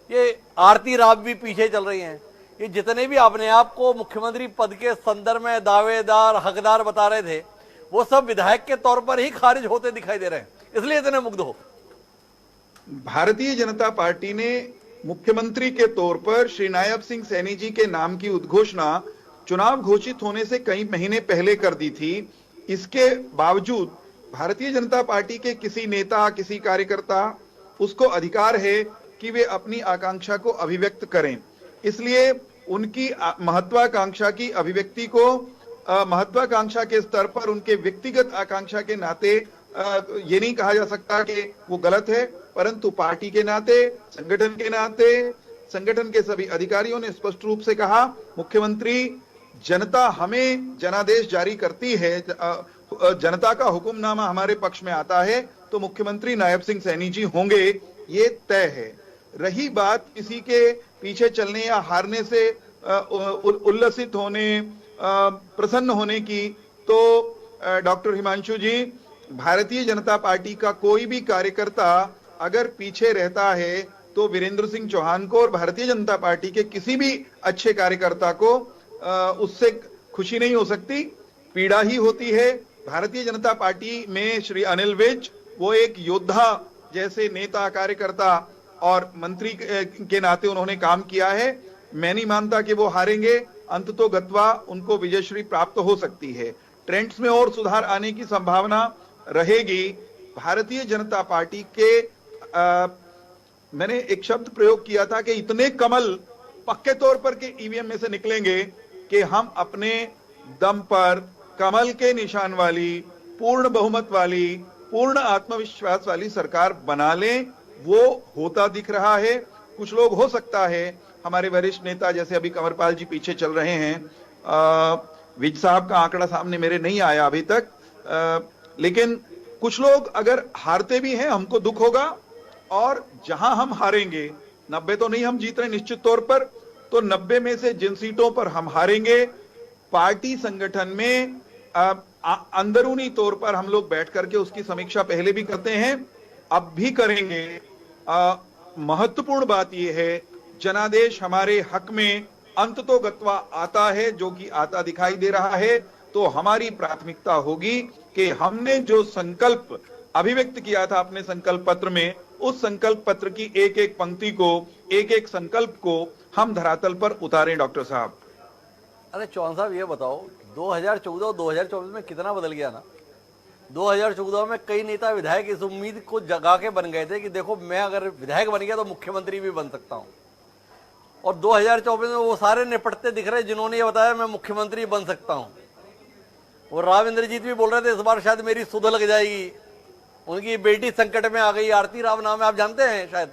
ये आरती राव भी पीछे चल रही हैं, ये जितने भी अपने आप को मुख्यमंत्री पद के संदर्भ में दावेदार हकदार बता रहे थे वो सब विधायक के तौर पर ही खारिज होते दिखाई दे रहे हैं, इसलिए इतने मुग्ध हो। भारतीय जनता पार्टी ने मुख्यमंत्री के तौर पर श्री नायब सिंह सैनी जी के नाम की उद्घोषणा चुनाव घोषित होने से कई महीने पहले कर दी थी। इसके बावजूद भारतीय जनता पार्टी के किसी नेता, किसी कार्यकर्ता, उसको अधिकार है कि वे अपनी आकांक्षा को अभिव्यक्त करें। इसलिए उनकी महत्वाकांक्षा की अभिव्यक्ति को महत्वाकांक्षा के स्तर पर उनके व्यक्तिगत आकांक्षा के नाते ये नहीं कहा जा सकता कि वो गलत है, परंतु पार्टी के नाते, संगठन के नाते, संगठन के सभी अधिकारियों ने स्पष्ट रूप से कहा, मुख्यमंत्री, जनता हमें जनादेश जारी करती है, जनता का हुक्मनामा हमारे पक्ष में आता है तो मुख्यमंत्री नायब सिंह सैनी जी होंगे, ये तय है। रही बात किसी के पीछे चलने या हारने से उल्लसित होने, प्रसन्न होने की, तो डॉक्टर हिमांशु जी, भारतीय जनता पार्टी का कोई भी कार्यकर्ता अगर पीछे रहता है तो वीरेंद्र सिंह चौहान को और भारतीय जनता पार्टी के किसी भी अच्छे कार्यकर्ता को उससे खुशी नहीं हो सकती, पीड़ा ही होती है। भारतीय जनता पार्टी में श्री अनिल विज वो एक योद्धा जैसे नेता, कार्यकर्ता और मंत्री के नाते उन्होंने काम किया है। मैं नहीं मानता कि वो हारेंगे, अंततोगत्वा उनको विजयश्री प्राप्त हो सकती है। ट्रेंड्स में और सुधार आने की संभावना रहेगी। भारतीय जनता पार्टी के मैंने एक शब्द प्रयोग किया था कि इतने कमल पक्के तौर पर के ईवीएम में से निकलेंगे कि हम अपने दम पर कमल के निशान वाली, पूर्ण बहुमत वाली, पूर्ण आत्मविश्वास वाली सरकार बना लें। वो होता दिख रहा है। कुछ लोग, हो सकता है हमारे वरिष्ठ नेता जैसे अभी कंवरपाल जी पीछे चल रहे हैं, विज साहब का आंकड़ा सामने मेरे नहीं आया अभी तक, लेकिन कुछ लोग अगर हारते भी हैं हमको दुख होगा, और जहां हम हारेंगे, 90 तो नहीं हम जीत रहे निश्चित तौर पर, तो 90 में से जिन सीटों पर हम हारेंगे, पार्टी संगठन में अंदरूनी तौर पर हम लोग बैठ करके उसकी समीक्षा पहले भी करते हैं, अब भी करेंगे। महत्वपूर्ण बात यह है, जनादेश हमारे हक में अंततोगत्वा आता है, जो कि आता दिखाई दे रहा है, तो हमारी प्राथमिकता होगी कि हमने जो संकल्प अभिव्यक्त किया था अपने संकल्प पत्र में, उस संकल्प पत्र की एक एक पंक्ति को, एक एक संकल्प को हम धरातल पर उतारें। डॉक्टर साहब, अरे चौहान साहब ये बताओ, 2014 और 2024 में कितना बदल गया ना। 2014 में कई नेता विधायक इस उम्मीद को जगा के बन गए थे कि देखो मैं अगर विधायक बन गया तो मुख्यमंत्री भी बन सकता हूं, और 2024 में वो सारे निपटते दिख रहे जिन्होंने ये बताया मैं मुख्यमंत्री बन सकता हूं। वो राव इंद्रजीत भी बोल रहे थे इस बार शायद मेरी सुध लग जाएगी, उनकी बेटी संकट में आ गई, आरती राव नाम है, आप जानते हैं शायद।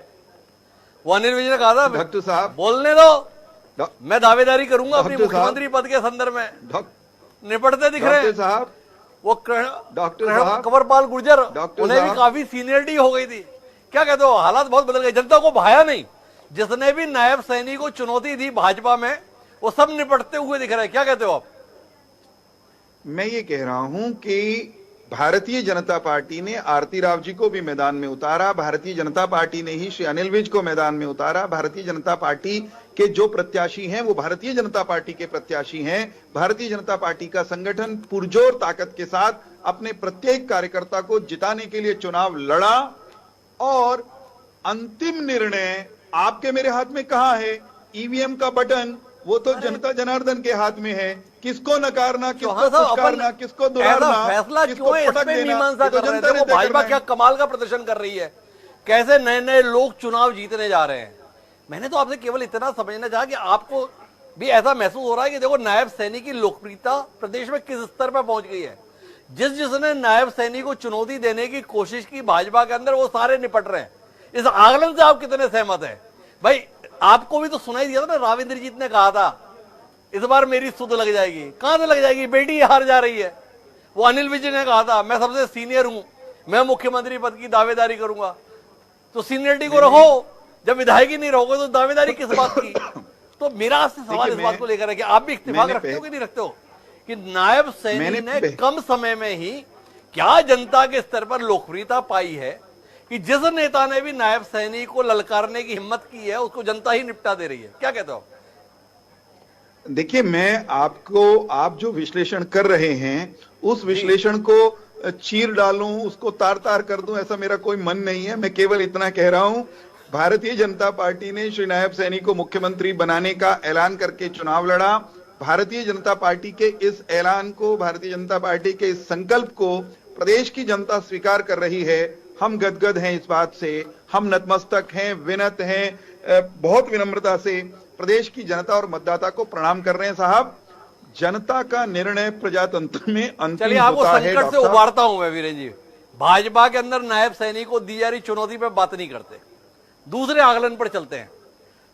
वो अनिल विज ने कहा था डॉक्टर साहब बोलने दो, मैं दावेदारी करूंगा अपनी मुख्यमंत्री पद के संदर्भ में। निपटते दिख रहे हैं साहब। वो डॉक्टर साहब, कंवरपाल गुर्जर, डॉक्टर उन्हें भी साहब, काफी सीनियरिटी हो गई थी क्या कहते हो? हालात बहुत बदल गए, जनता को भाया नहीं। जिसने भी नायब सैनी को चुनौती दी भाजपा में, वो सब निपटते हुए दिख रहे हैं। क्या कहते हो आप? मैं ये कह रहा हूं कि भारतीय जनता पार्टी ने आरती राव जी को भी मैदान में उतारा, भारतीय जनता पार्टी ने ही श्री अनिल विज को मैदान में उतारा। भारतीय जनता पार्टी के जो प्रत्याशी हैं वो भारतीय जनता पार्टी के प्रत्याशी हैं। भारतीय जनता पार्टी का संगठन पुरजोर ताकत के साथ अपने प्रत्येक कार्यकर्ता को जिताने के लिए चुनाव लड़ा और अंतिम निर्णय आपके मेरे हाथ में कहां है? ईवीएम का बटन, वो तो जनता जनार्दन के हाथ में है। किसको नकारना, किसको पुचकारना, किसको दुलारना, फैसला किसको क्यों पटक इसमें देना, मीमांसा ये तो कर रहे हैं? जनता ने देखो तय भाजपा करना क्या है। कमाल का प्रदर्शन कर रही है, कैसे नए नए लोग चुनाव जीतने जा रहे हैं। मैंने तो आपसे केवल इतना समझना चाहा कि आपको भी ऐसा महसूस हो रहा है कि देखो नायब सैनी की लोकप्रियता प्रदेश में किस स्तर पर पहुंच गई है। जिसने नायब सैनी को चुनौती देने की कोशिश की भाजपा के अंदर, वो सारे निपट रहे हैं। इस आकलन से आप कितने सहमत हैं? भाई आपको भी तो सुनाई दिया था ना, राव इंद्रजीत ने कहा था इस बार मेरी सुध लग जाएगी। कहां से लग जाएगी? बेटी हार जा रही है। वो अनिल विज ने कहा था मैं सबसे सीनियर हूं, मैं मुख्यमंत्री पद की दावेदारी करूंगा। तो सीनियरिटी को रखो, जब विधायक नहीं रहोगे तो दावेदारी किस बात की? तो मेरा आपसे सवाल इस बात को लेकर है कि आप भी इत्तेफाक रखते हो कि नहीं रखते हो कि नायब सैनी ने कम समय में ही क्या जनता के स्तर पर लोकप्रियता पाई है कि जिस नेता ने भी नायब सैनी को ललकारने की हिम्मत की है उसको जनता ही निपटा दे रही है। क्या कहते हो? देखिए, मैं आपको, आप जो विश्लेषण कर रहे हैं उस विश्लेषण को चीर डालूं, उसको तार तार कर दूं, ऐसा मेरा कोई मन नहीं है। मैं केवल इतना कह रहा हूं, भारतीय जनता पार्टी ने श्री नायब सैनी को मुख्यमंत्री बनाने का ऐलान करके चुनाव लड़ा। भारतीय जनता पार्टी के इस ऐलान को, भारतीय जनता पार्टी के इस संकल्प को प्रदेश की जनता स्वीकार कर रही है। हम गदगद हैं इस बात से, हम नतमस्तक हैं, विनत हैं, बहुत विनम्रता से प्रदेश की जनता और मतदाता को प्रणाम कर रहे हैं। साहब, जनता का निर्णय प्रजातंत्र में अंतिम चलिए, आपको होता है। संकट से उबारता हूं मैं वीरेंद्र जी। भाजपा के अंदर नायब सैनी को दी जा रही चुनौती पे बात नहीं करते, दूसरे आकलन पर चलते हैं।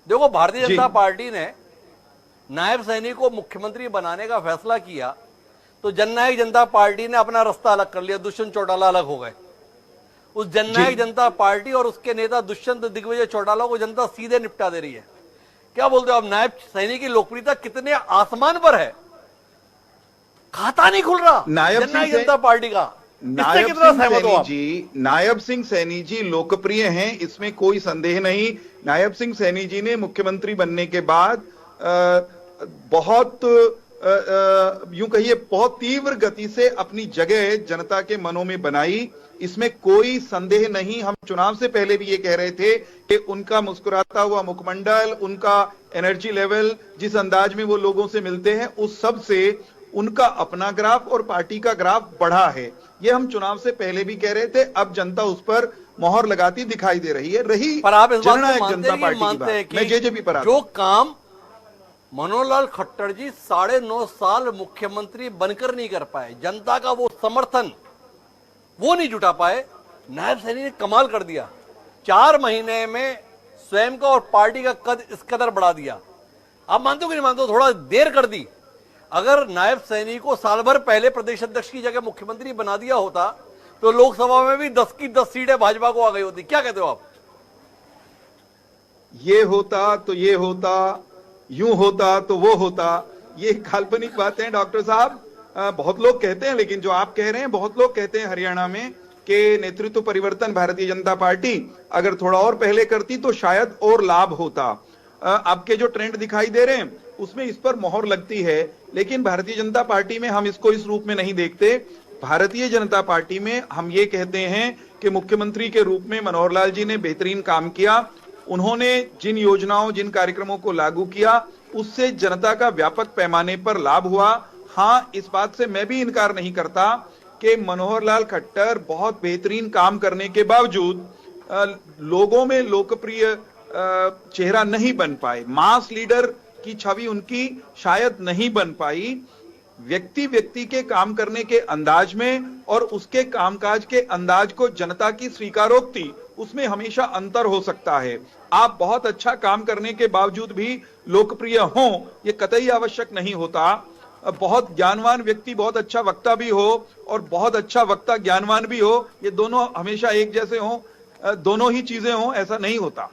देखो, भारतीय जनता पार्टी ने नायब सैनी को मुख्यमंत्री बनाने का फैसला किया तो जननायक जनता पार्टी ने अपना रास्ता अलग कर लिया, दुष्यंत चौटाला अलग हो गए। उस जननायक जनता पार्टी और उसके नेता दुष्यंत दिग्विजय चौटाला को जनता सीधे निपटा दे रही है। क्या बोलते हो आप? नायब सैनी की लोकप्रियता कितने आसमान पर है, खाता नहीं खुल रहा जननायक जनता पार्टी का। इससे कितना सहमत हो आप? नायब सिंह सैनी जी लोकप्रिय हैं, इसमें कोई संदेह नहीं। नायब सिंह सैनी जी ने मुख्यमंत्री बनने के बाद बहुत यूं कहिए बहुत तीव्र गति से अपनी जगह जनता के मनों में बनाई, इसमें कोई संदेह नहीं। हम चुनाव से पहले भी ये कह रहे थे कि उनका मुस्कुराता हुआ मुखमंडल, उनका एनर्जी लेवल, जिस अंदाज में वो लोगों से मिलते हैं, उस सब से उनका अपना ग्राफ और पार्टी का ग्राफ बढ़ा है। ये हम चुनाव से पहले भी कह रहे थे। अब जनता उस पर मोहर लगाती दिखाई दे रही है। रही पर आप इस बात को जननायक मानते जनता हैं पार्टी कि की मानते हैं बात, कि मैं जेजेपी पर आता जो काम मनोहर लाल खट्टर जी 9.5 साल मुख्यमंत्री बनकर नहीं कर पाए, जनता का वो समर्थन वो नहीं जुटा पाए, नायब सैनी ने कमाल कर दिया। 4 महीने में स्वयं का और पार्टी का कद इस कदर बढ़ा दिया। आप मानते हो कि नहीं मानते हो? थोड़ा देर कर दी। अगर नायब सैनी को साल भर पहले प्रदेश अध्यक्ष की जगह मुख्यमंत्री बना दिया होता तो लोकसभा में भी 10 की 10 सीटें भाजपा को आ गई होती। क्या कहते हो आप? ये होता तो ये होता, यूं होता तो वो होता, ये काल्पनिक बातें हैं डॉक्टर साहब। बहुत लोग कहते हैं, लेकिन जो आप कह रहे हैं, बहुत लोग कहते हैं हरियाणा में कि नेतृत्व परिवर्तन भारतीय जनता पार्टी अगर थोड़ा और पहले करती तो शायद और लाभ होता। आपके जो ट्रेंड दिखाई दे रहे हैं उसमें इस पर मोहर लगती है, लेकिन भारतीय जनता पार्टी में हम इसको इस रूप में नहीं देखते। भारतीय जनता पार्टी में हम ये कहते हैं कि मुख्यमंत्री के रूप में मनोहर लाल जी ने बेहतरीन काम किया। उन्होंने जिन योजनाओं, जिन कार्यक्रमों को लागू किया, उससे जनता का व्यापक पैमाने पर लाभ हुआ। हाँ, इस बात से मैं भी इनकार नहीं करता कि मनोहर लाल खट्टर बहुत बेहतरीन काम करने के बावजूद लोगों में लोकप्रिय चेहरा नहीं बन पाए। मास लीडर की छवि उनकी शायद नहीं बन पाई। व्यक्ति व्यक्ति के काम करने के अंदाज में और उसके कामकाज के अंदाज को जनता की स्वीकारोक्ति, उसमें हमेशा अंतर हो सकता है। आप बहुत अच्छा काम करने के बावजूद भी लोकप्रिय हों, ये कतई आवश्यक नहीं होता। बहुत ज्ञानवान व्यक्ति बहुत अच्छा वक्ता भी हो और बहुत अच्छा वक्ता ज्ञानवान भी हो, ये दोनों हमेशा एक जैसे हों, दोनों ही चीजें हों, ऐसा नहीं होता।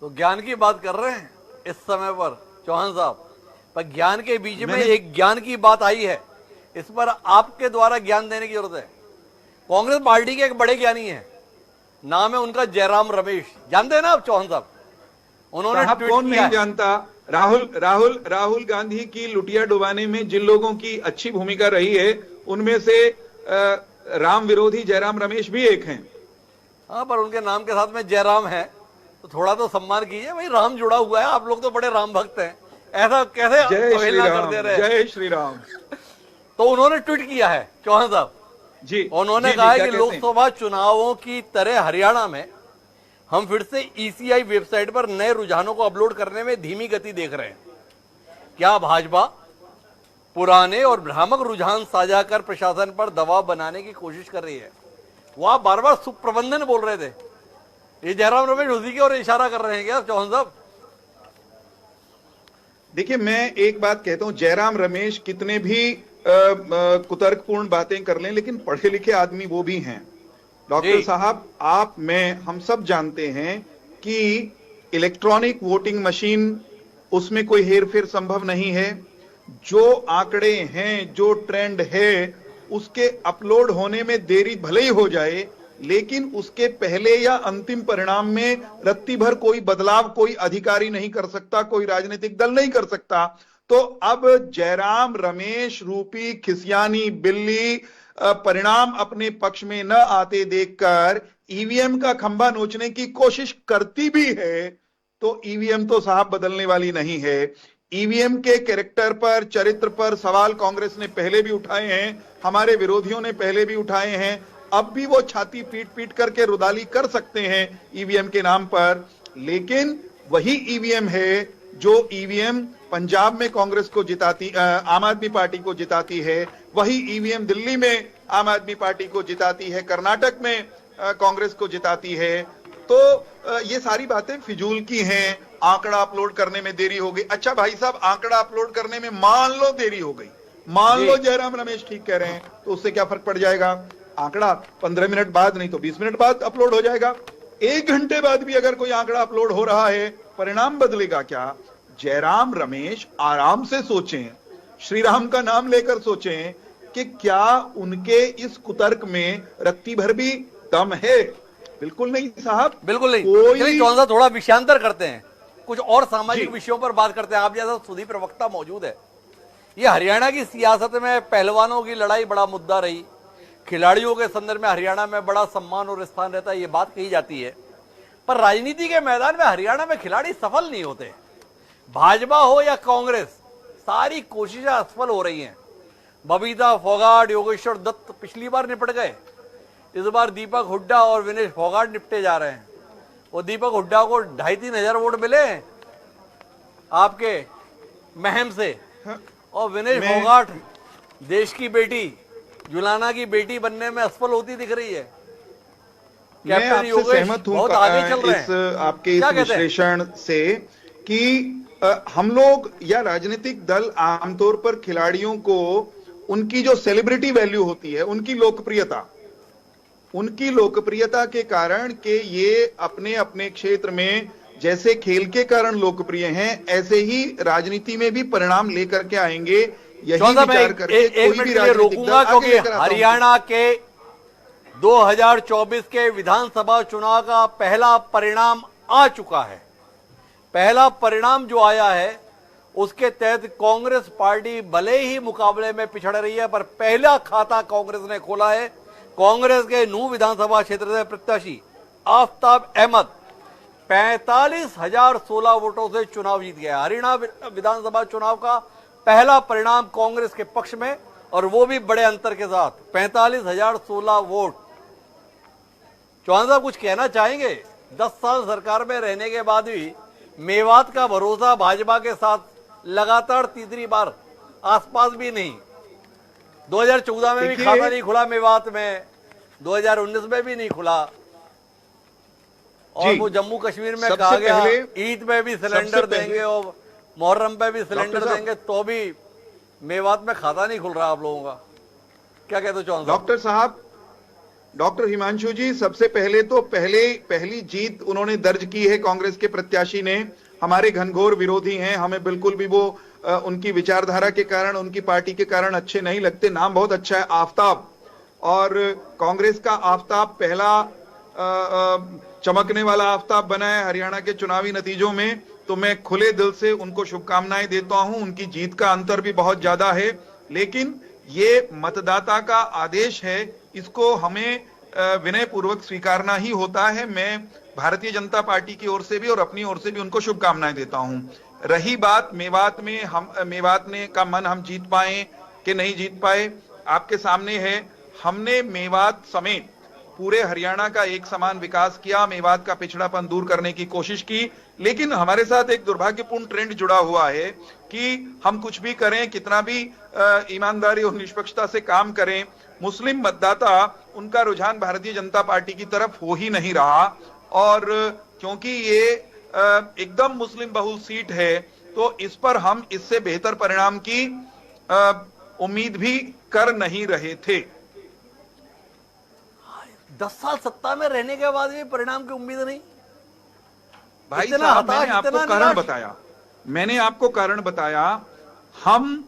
तो ज्ञान की बात कर रहे हैं इस समय पर चौहान साहब, पर ज्ञान के बीच में एक ज्ञान की बात आई है, इस पर आपके द्वारा ज्ञान देने की जरूरत है। कांग्रेस पार्टी के एक बड़े ज्ञानी हैं, नाम है उनका जयराम रमेश, जानते हैं ना आप चौहान साहब? उन्होंने ट्वीट कौन किया नहीं जानता। राहुल गांधी की लुटिया डुबाने में जिन लोगों की अच्छी भूमिका रही है, उनमें से राम विरोधी जयराम रमेश भी एक हैं। हाँ, पर उनके नाम के साथ में जयराम है तो थोड़ा तो सम्मान कीजिए भाई, राम जुड़ा हुआ है, आप लोग तो बड़े राम भक्त हैं, ऐसा कैसे अवहेलना कर दे रहे हैं? जय श्री राम। तो उन्होंने ट्वीट किया है चौहान साहब जी, उन्होंने कहा है कि लोकसभा चुनावों की तरह हरियाणा में हम फिर से ईसीआई वेबसाइट पर नए रुझानों को अपलोड करने में धीमी गति देख रहे हैं। क्या भाजपा पुराने और भ्रामक रुझान साझा कर प्रशासन पर दबाव बनाने की कोशिश कर रही है? वो आप बार बार सुप्रबंधन बोल रहे थे, ये जयराम रमेश उसी की ओर इशारा कर रहे हैं क्या चौहान साहब? देखिए, मैं एक बात कहता हूं, जयराम रमेश कितने भी कुतर्कपूर्ण बातें कर लें, लेकिन पढ़े लिखे आदमी वो भी हैं। डॉक्टर साहब, आप, मैं, हम सब जानते हैं कि इलेक्ट्रॉनिक वोटिंग मशीन, उसमें कोई हेरफेर संभव नहीं है। जो आंकड़े हैं, जो ट्रेंड है, उसके अपलोड होने में देरी भले ही हो जाए, लेकिन उसके पहले या अंतिम परिणाम में रत्ती भर कोई बदलाव कोई अधिकारी नहीं कर सकता, कोई राजनीतिक दल नहीं कर सकता। तो अब जयराम रमेश रूपी खिसियानी बिल्ली परिणाम अपने पक्ष में न आते देखकर ईवीएम का खंभा नोचने की कोशिश करती भी है, तो ईवीएम तो साहब बदलने वाली नहीं है। ईवीएम के कैरेक्टर पर, चरित्र पर सवाल कांग्रेस ने पहले भी उठाए हैं, हमारे विरोधियों ने पहले भी उठाए हैं। अब भी वो छाती पीट पीट करके रुदाली कर सकते हैं ईवीएम के नाम पर, लेकिन वही ईवीएम है जो ईवीएम पंजाब में कांग्रेस को जिताती, आम आदमी पार्टी को जिताती है, वही ईवीएम दिल्ली में आम आदमी पार्टी को जिताती है, कर्नाटक में कांग्रेस को जिताती है। तो ये सारी बातें फिजूल की हैं। आंकड़ा अपलोड करने में देरी हो गई, अच्छा भाई साहब, आंकड़ा अपलोड करने में मान लो देरी हो गई, मान लो जयराम रमेश ठीक कह रहे हैं, तो उससे क्या फर्क पड़ जाएगा? आंकड़ा 15 मिनट बाद नहीं तो 20 मिनट बाद अपलोड हो जाएगा। 1 घंटे बाद भी अगर कोई आंकड़ा अपलोड हो रहा है, परिणाम बदलेगा क्या? जयराम रमेश आराम से सोचें, श्री राम का नाम लेकर सोचें कि क्या उनके इस कुतर्क में रत्ती भर भी दम है? बिल्कुल नहीं साहब, बिल्कुल नहीं। कोई चौहान साहब, थोड़ा विषयांतर करते हैं, कुछ और सामाजिक विषयों पर बात करते हैं। आप जैसा सुधी प्रवक्ता मौजूद है। ये हरियाणा की सियासत में पहलवानों की लड़ाई बड़ा मुद्दा रही, खिलाड़ियों के संदर्भ में हरियाणा में बड़ा सम्मान और स्थान रहता है, ये बात कही जाती है, पर राजनीति के मैदान में हरियाणा में खिलाड़ी सफल नहीं होते। भाजपा हो या कांग्रेस, सारी कोशिशें असफल हो रही हैं। बबीता फोगाट, योगेश्वर दत्त पिछली बार निपट गए, इस बार दीपक हुड्डा और विनेश फोगाट निपटे जा रहे हैं। वो दीपक हुड्डा को 2,500-3,000 हजार वोट मिले आपके महम से, और विनेश फोगाट देश की बेटी, जुलाना की बेटी बनने में असफल होती दिख रही है। मैं आपसे सहमत हूं बहुत आगे चल रहे हैं। आपके इस विश्लेषण से कि हम लोग या राजनीतिक दल आमतौर पर खिलाड़ियों को उनकी जो सेलिब्रिटी वैल्यू होती है, उनकी लोकप्रियता के कारण के ये अपने अपने क्षेत्र में जैसे खेल के कारण लोकप्रिय हैं, ऐसे ही राजनीति में भी परिणाम लेकर के आएंगे। यही विचार करके कोई भी राजनीतिक दल क्योंकि हरियाणा के 2024 के विधानसभा चुनाव का पहला परिणाम आ चुका है। पहला परिणाम जो आया है उसके तहत कांग्रेस पार्टी भले ही मुकाबले में पिछड़ रही है, पर पहला खाता कांग्रेस ने खोला है। कांग्रेस के नूह विधानसभा क्षेत्र से प्रत्याशी आफ्ताब अहमद 45,016 वोटों से चुनाव जीत गया। हरियाणा विधानसभा चुनाव का पहला परिणाम कांग्रेस के पक्ष में, और वो भी बड़े अंतर के साथ 45,016 वोट। चौहान साहब कुछ कहना चाहेंगे? 10 साल सरकार में रहने के बाद भी मेवात का भरोसा भाजपा के साथ लगातार तीसरी बार, आसपास भी नहीं। 2014 में भी खाता नहीं खुला मेवात में, 2019 में भी नहीं खुला, और वो जम्मू कश्मीर में कहा गया ईद में भी सिलेंडर देंगे और मुहर्रम पे भी सिलेंडर देंगे, तो भी मेवात में खाता नहीं खुल रहा आप लोगों का। क्या कहते हो चौहान साहब? डॉक्टर हिमांशु जी, सबसे पहले तो पहली जीत उन्होंने दर्ज की है कांग्रेस के प्रत्याशी ने। हमारे घनघोर विरोधी हैं, हमें बिल्कुल भी वो उनकी विचारधारा के कारण, उनकी पार्टी के कारण अच्छे नहीं लगते। नाम बहुत अच्छा है, आफताब, और कांग्रेस का आफताब पहला चमकने वाला आफताब बना है हरियाणा के चुनावी नतीजों में। तो मैं खुले दिल से उनको शुभकामनाएं देता हूं। उनकी जीत का अंतर भी बहुत ज्यादा है, लेकिन ये मतदाता का आदेश है, इसको हमें विनय पूर्वक स्वीकारना ही होता है। मैं भारतीय जनता पार्टी की ओर से भी और अपनी ओर से भी उनको शुभकामनाएं देता हूं। रही बात मेवात में, हम मेवात में का मन हम जीत पाए कि नहीं जीत पाए, आपके सामने है। हमने मेवात समेत पूरे हरियाणा का एक समान विकास किया, मेवात का पिछड़ापन दूर करने की कोशिश की, लेकिन हमारे साथ एक दुर्भाग्यपूर्ण ट्रेंड जुड़ा हुआ है कि हम कुछ भी करें, कितना भी ईमानदारी और निष्पक्षता से काम करें, मुस्लिम मतदाता उनका रुझान भारतीय जनता पार्टी की तरफ हो ही नहीं रहा। और क्योंकि ये एकदम मुस्लिम बहुल सीट है, तो इस पर हम इससे बेहतर परिणाम की उम्मीद भी कर नहीं रहे थे। 10 साल सत्ता में रहने के बाद भी परिणाम की उम्मीद नहीं। भाई इतना साहब, हताश, मैंने आपको इतना कारण निराश। बताया, मैंने आपको कारण बताया। हम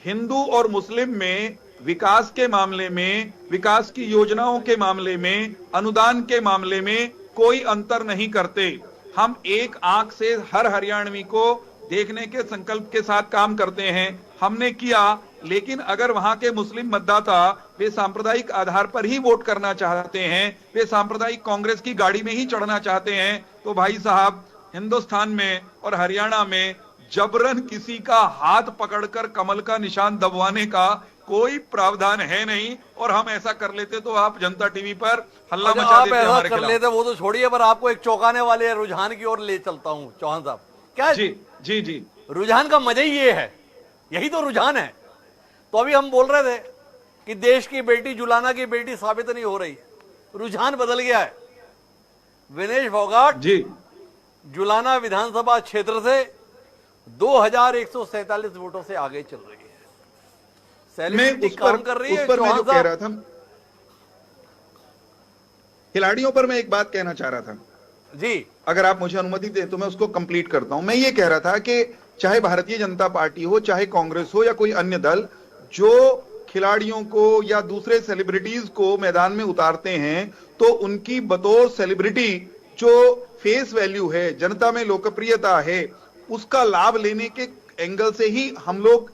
हिंदू और मुस्लिम में विकास के मामले में, विकास की योजनाओं के मामले में, अनुदान के मामले में कोई अंतर नहीं करते। हम एक आंख से हर हरियाणवी को देखने के संकल्प के साथ काम करते हैं, हमने किया। लेकिन अगर वहां के मुस्लिम मतदाता वे सांप्रदायिक आधार पर ही वोट करना चाहते हैं, वे सांप्रदायिक कांग्रेस की गाड़ी में ही चढ़ना चाहते हैं, तो भाई साहब, हिंदुस्तान में और हरियाणा में जबरन किसी का हाथ पकड़कर कमल का निशान दबवाने का कोई प्रावधान है नहीं। और हम ऐसा कर लेते तो आप जनता टीवी पर हल्ला अच्छा, मचा आप देते ऐसा हमारे कर खिलाफ। लेते वो तो छोड़िए, पर आपको एक चौंकाने वाले रुझान की ओर ले चलता हूं चौहान साहब। क्या जी जी जी, रुझान का मजा ही ये है, यही तो रुझान है। तो अभी हम बोल रहे थे कि देश की बेटी जुलाना की बेटी साबित नहीं हो रही, रुझान बदल गया है। विनेश फोगाट जी जुलाना विधानसभा क्षेत्र से 2147 वोटों से आगे चल रही है। मैं सेलिब्रिटी उस काम पर कर रही है। मैं जो चौहान कह साहब, रहा था, खिलाड़ियों पर मैं एक बात कहना चाह रहा था जी अगर आप मुझे अनुमति दें तो मैं उसको कंप्लीट करता हूं। मैं ये कह रहा था कि चाहे भारतीय जनता पार्टी हो, चाहे कांग्रेस हो या कोई अन्य दल, जो खिलाड़ियों को या दूसरे सेलिब्रिटीज को मैदान में उतारते हैं, तो उनकी बतौर सेलिब्रिटी जो फेस वैल्यू है, जनता में लोकप्रियता है, उसका लाभ लेने के एंगल से ही हम लोग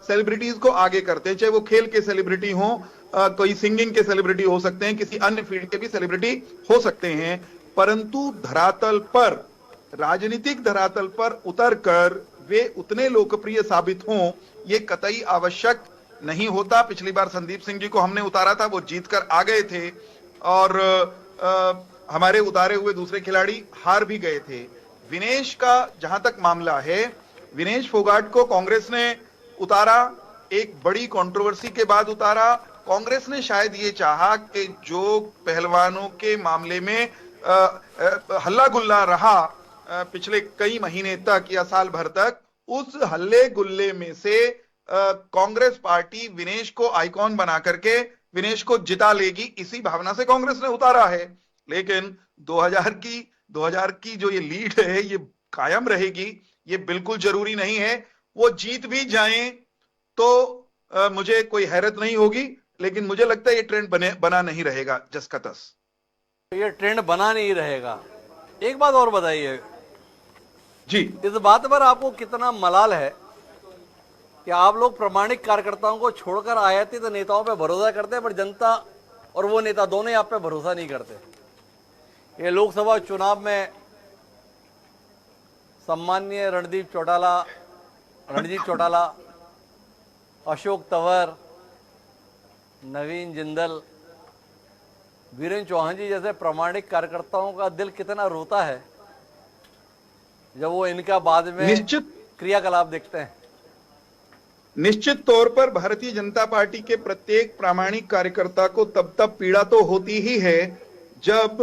सेलिब्रिटीज को आगे करते हैं। चाहे वो खेल के सेलिब्रिटी हो, कोई सिंगिंग के सेलिब्रिटी हो सकते हैं, किसी अन्य फील्ड के भी सेलिब्रिटी हो सकते हैं, परंतु धरातल पर, राजनीतिक धरातल पर उतरकर वे उतने लोकप्रिय साबित हों, ये कतई आवश्यक नहीं होता। पिछली बार संदीप सिंह जी को हमने उतारा था, वो जीतकर आ गए थे, और हमारे उतारे हुए दूसरे खिलाड़ी हार भी गए थे। विनेश का जहां तक मामला है, विनेश फोगाट को कांग्रेस ने उतारा, एक बड़ी कंट्रोवर्सी के बाद उतारा। कांग्रेस ने शायद ये चाहा कि जो पहलवानों के मामले में हल्ला गुल्ला रहा पिछले कई महीने तक या साल भर तक, उस हल्ले गुल्ले में से कांग्रेस पार्टी विनेश को आइकॉन बना करके विनेश को जिता लेगी, इसी भावना से कांग्रेस ने उतारा है। लेकिन 2000 की जो ये लीड है, ये कायम रहेगी, ये बिल्कुल जरूरी नहीं है। वो जीत भी जाएं तो मुझे कोई हैरत नहीं होगी, लेकिन मुझे लगता है ये ट्रेंड बना नहीं रहेगा जस का तस। ये ट्रेंड बना नहीं रहेगा। एक बात और बताइए जी, इस बात पर आपको कितना मलाल है कि आप लोग प्रामाणिक कार्यकर्ताओं को छोड़कर आयातित नेताओं पर भरोसा करते हैं, पर जनता और वो नेता दोनों ही आप पे भरोसा नहीं करते। ये लोकसभा चुनाव में सम्माननीय रणजीत चौटाला, अशोक तंवर, नवीन जिंदल, वीरेंद्र चौहान जी जैसे प्रामाणिक कार्यकर्ताओं का दिल कितना रोता है जब वो इनका बाद में निश्चित क्रियाकलाप देखते हैं। निश्चित तौर पर भारतीय जनता पार्टी के प्रत्येक प्रामाणिक कार्यकर्ता को तब पीड़ा तो होती ही है जब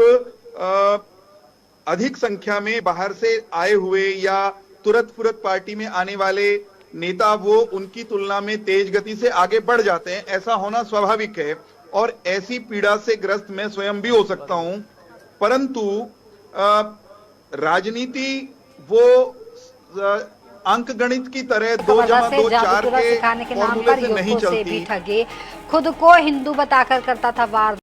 अधिक संख्या में बाहर से आए हुए या तुरंत फुरत पार्टी में आने वाले नेता वो उनकी तुलना में तेज गति से आगे बढ़ जाते हैं। ऐसा होना स्वाभाविक है। और ऐसी पीड़ा से ग्रस्त मैं स्वयं भी हो सकता हूं, परंतु राजनीति वो अंक गणित की तरह 2 जमा 2 4 सिखाने के नाम फॉर्मूले पर से नहीं युवकों से चलती। भी ठगे, खुद को हिंदू बताकर करता था वार।